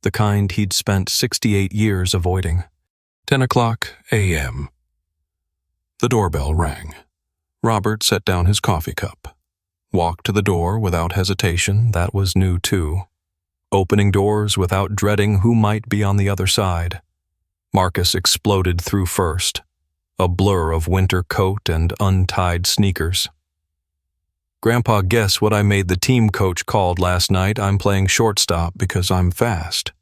The kind he'd spent 68 years avoiding. 10:00 a.m. The doorbell rang. Robert set down his coffee cup. Walked to the door without hesitation, that was new too. Opening doors without dreading who might be on the other side. Marcus exploded through first, a blur of winter coat and untied sneakers. Grandpa, guess what I made the team coach called last night? I'm playing shortstop because I'm fast.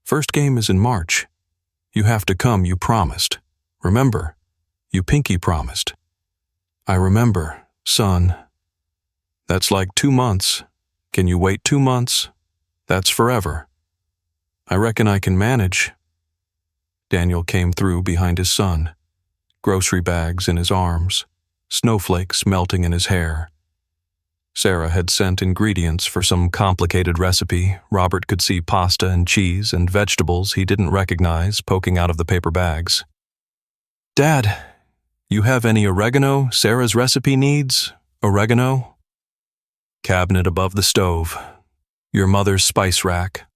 First game is in March. You have to come, you promised. Remember, you pinky promised. I remember, son. That's like 2 months. Can you wait 2 months? That's forever. I reckon I can manage. Daniel came through behind his son, grocery bags in his arms, snowflakes melting in his hair. Sarah had sent ingredients for some complicated recipe. Robert could see pasta and cheese and vegetables he didn't recognize poking out of the paper bags. "Dad, you have any oregano Sarah's recipe needs? Oregano?" "Cabinet above the stove. Your mother's spice rack."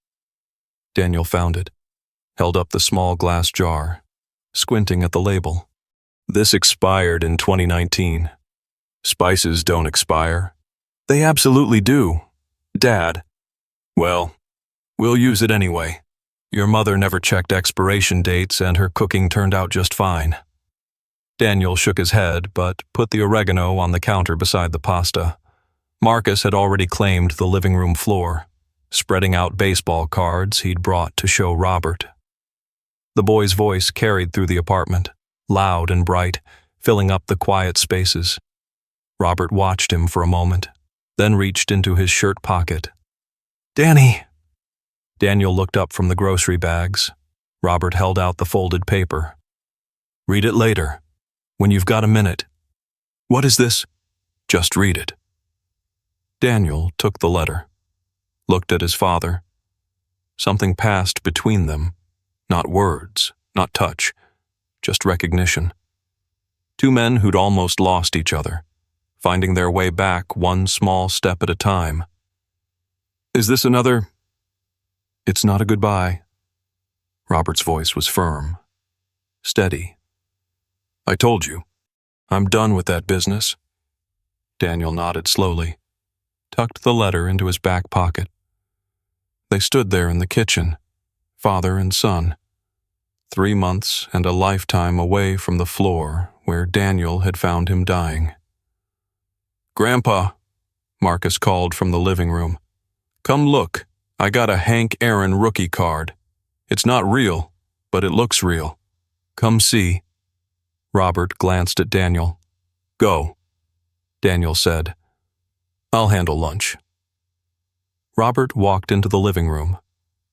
Daniel found it, held up the small glass jar, squinting at the label. "This expired in 2019. Spices don't expire." "They absolutely do. Dad." "Well, we'll use it anyway. Your mother never checked expiration dates and her cooking turned out just fine." Daniel shook his head but put the oregano on the counter beside the pasta. Marcus had already claimed the living room floor, spreading out baseball cards he'd brought to show Robert. The boy's voice carried through the apartment, loud and bright, filling up the quiet spaces. Robert watched him for a moment, then reached into his shirt pocket. "Danny!" Daniel looked up from the grocery bags. Robert held out the folded paper. "Read it later, when you've got a minute." "What is this?" "Just read it." Daniel took the letter, looked at his father. Something passed between them. Not words, not touch, just recognition. Two men who'd almost lost each other, finding their way back one small step at a time. "Is this another?" "It's not a goodbye." Robert's voice was firm, steady. "I told you, I'm done with that business." Daniel nodded slowly, tucked the letter into his back pocket. They stood there in the kitchen, father and son, 3 months and a lifetime away from the floor where Daniel had found him dying. "Grandpa," Marcus called from the living room. "Come look, I got a Hank Aaron rookie card. It's not real, but it looks real. Come see." Robert glanced at Daniel. "Go," Daniel said. "I'll handle lunch." Robert walked into the living room,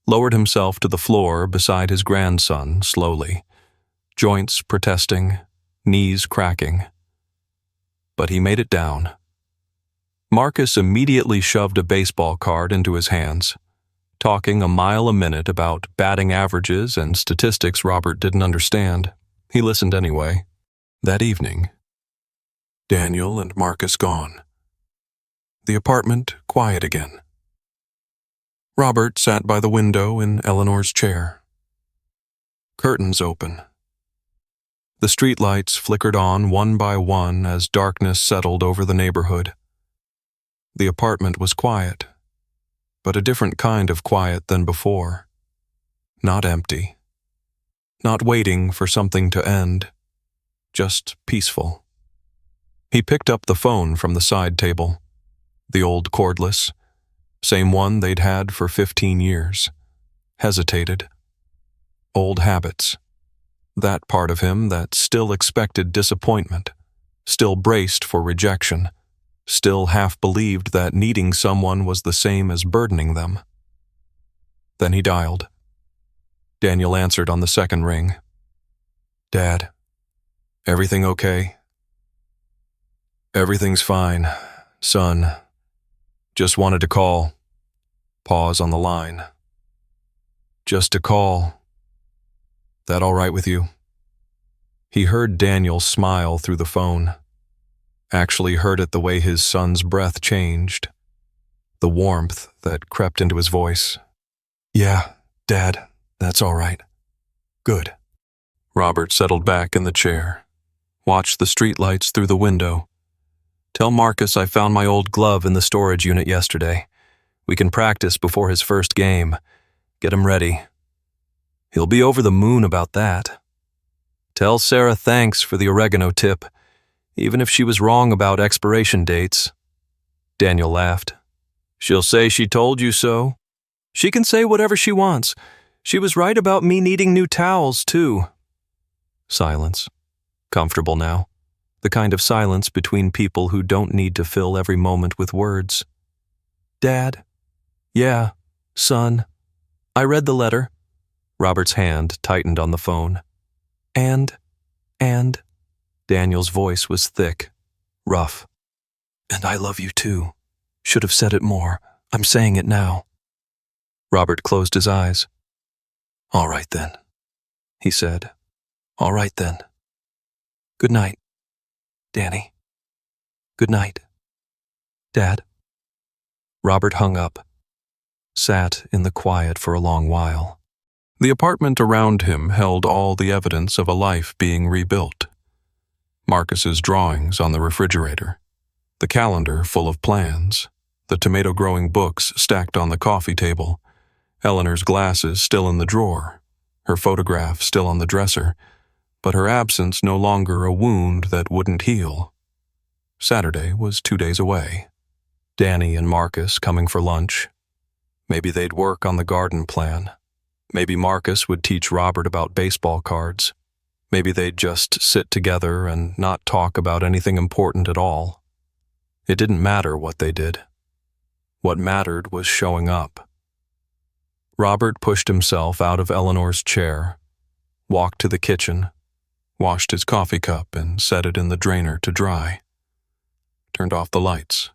lowered himself to the floor beside his grandson slowly, joints protesting, knees cracking. But he made it down. Marcus immediately shoved a baseball card into his hands, talking a mile a minute about batting averages and statistics Robert didn't understand. He listened anyway. That evening, Daniel and Marcus gone. The apartment quiet again. Robert sat by the window in Eleanor's chair. Curtains open. The streetlights flickered on one by one as darkness settled over the neighborhood. The apartment was quiet, but a different kind of quiet than before. Not empty. Not waiting for something to end. Just peaceful. He picked up the phone from the side table. The old cordless, same one they'd had for 15 years. Hesitated. Old habits. That part of him that still expected disappointment, still braced for rejection, still half believed that needing someone was the same as burdening them. Then he dialed. Daniel answered on the second ring. "Dad, everything okay?" "Everything's fine, son. Just wanted to call." Pause on the line. "Just to call. That all right with you?" He heard Daniel smile through the phone. Actually heard it the way his son's breath changed. The warmth that crept into his voice. "Yeah, Dad, that's all right. Good." Robert settled back in the chair, watched the streetlights through the window. "Tell Marcus I found my old glove in the storage unit yesterday. We can practice before his first game. Get him ready. He'll be over the moon about that. Tell Sarah thanks for the oregano tip, even if she was wrong about expiration dates." Daniel laughed. "She'll say she told you so. She can say whatever she wants. She was right about me needing new towels, too." Silence. Comfortable now. The kind of silence between people who don't need to fill every moment with words. "Dad?" "Yeah, son. I read the letter." Robert's hand tightened on the phone. And, Daniel's voice was thick, rough. "And I love you too." Should have said it more. I'm saying it now. Robert closed his eyes. All right then, he said. All right then. Good night, Danny. Good night, Dad. Robert hung up, sat in the quiet for a long while. The apartment around him held all the evidence of a life being rebuilt. Marcus's drawings on the refrigerator, the calendar full of plans, the tomato-growing books stacked on the coffee table, Eleanor's glasses still in the drawer, her photograph still on the dresser, but her absence no longer a wound that wouldn't heal. Saturday was 2 days away. Danny and Marcus coming for lunch. Maybe they'd work on the garden plan. Maybe Marcus would teach Robert about baseball cards. Maybe they'd just sit together and not talk about anything important at all. It didn't matter what they did. What mattered was showing up. Robert pushed himself out of Eleanor's chair, walked to the kitchen, washed his coffee cup and set it in the drainer to dry. Turned off the lights,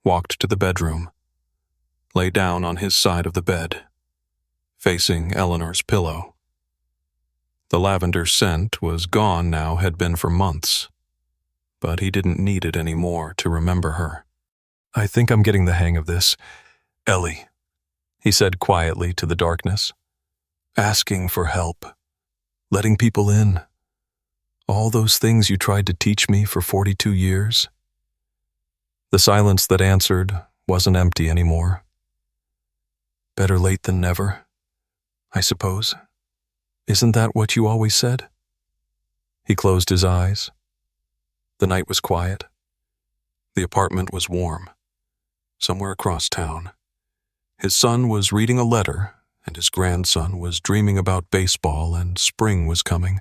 walked to the bedroom, lay down on his side of the bed, facing Eleanor's pillow. The lavender scent was gone now, had been for months, but he didn't need it anymore to remember her. I think I'm getting the hang of this, Ellie, he said quietly to the darkness. Asking for help, letting people in, all those things you tried to teach me for 42 years. The silence that answered wasn't empty anymore. Better late than never, I suppose. Isn't that what you always said? He closed his eyes. The night was quiet. The apartment was warm. Somewhere across town, his son was reading a letter, and his grandson was dreaming about baseball, and spring was coming.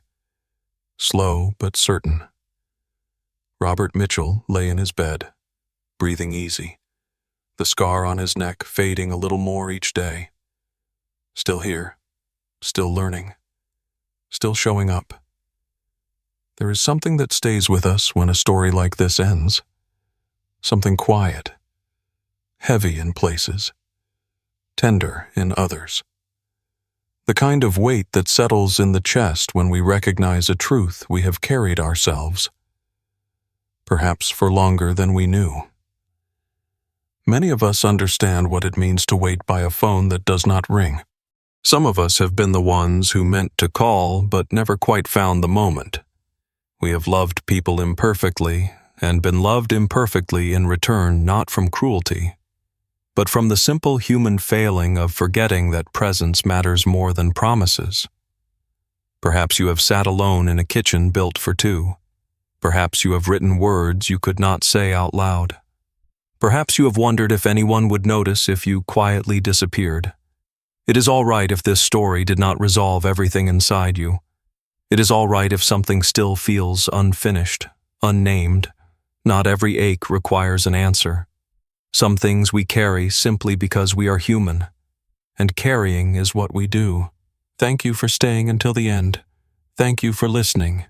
Slow but certain. Robert Mitchell lay in his bed, breathing easy, the scar on his neck fading a little more each day. Still here, still learning, still showing up. There is something that stays with us when a story like this ends. Something quiet, heavy in places, tender in others. The kind of weight that settles in the chest when we recognize a truth we have carried ourselves, perhaps for longer than we knew. Many of us understand what it means to wait by a phone that does not ring. Some of us have been the ones who meant to call but never quite found the moment. We have loved people imperfectly and been loved imperfectly in return, not from cruelty, but from the simple human failing of forgetting that presence matters more than promises. Perhaps you have sat alone in a kitchen built for two. Perhaps you have written words you could not say out loud. Perhaps you have wondered if anyone would notice if you quietly disappeared. It is all right if this story did not resolve everything inside you. It is all right if something still feels unfinished, unnamed. Not every ache requires an answer. Some things we carry simply because we are human, and carrying is what we do. Thank you for staying until the end. Thank you for listening.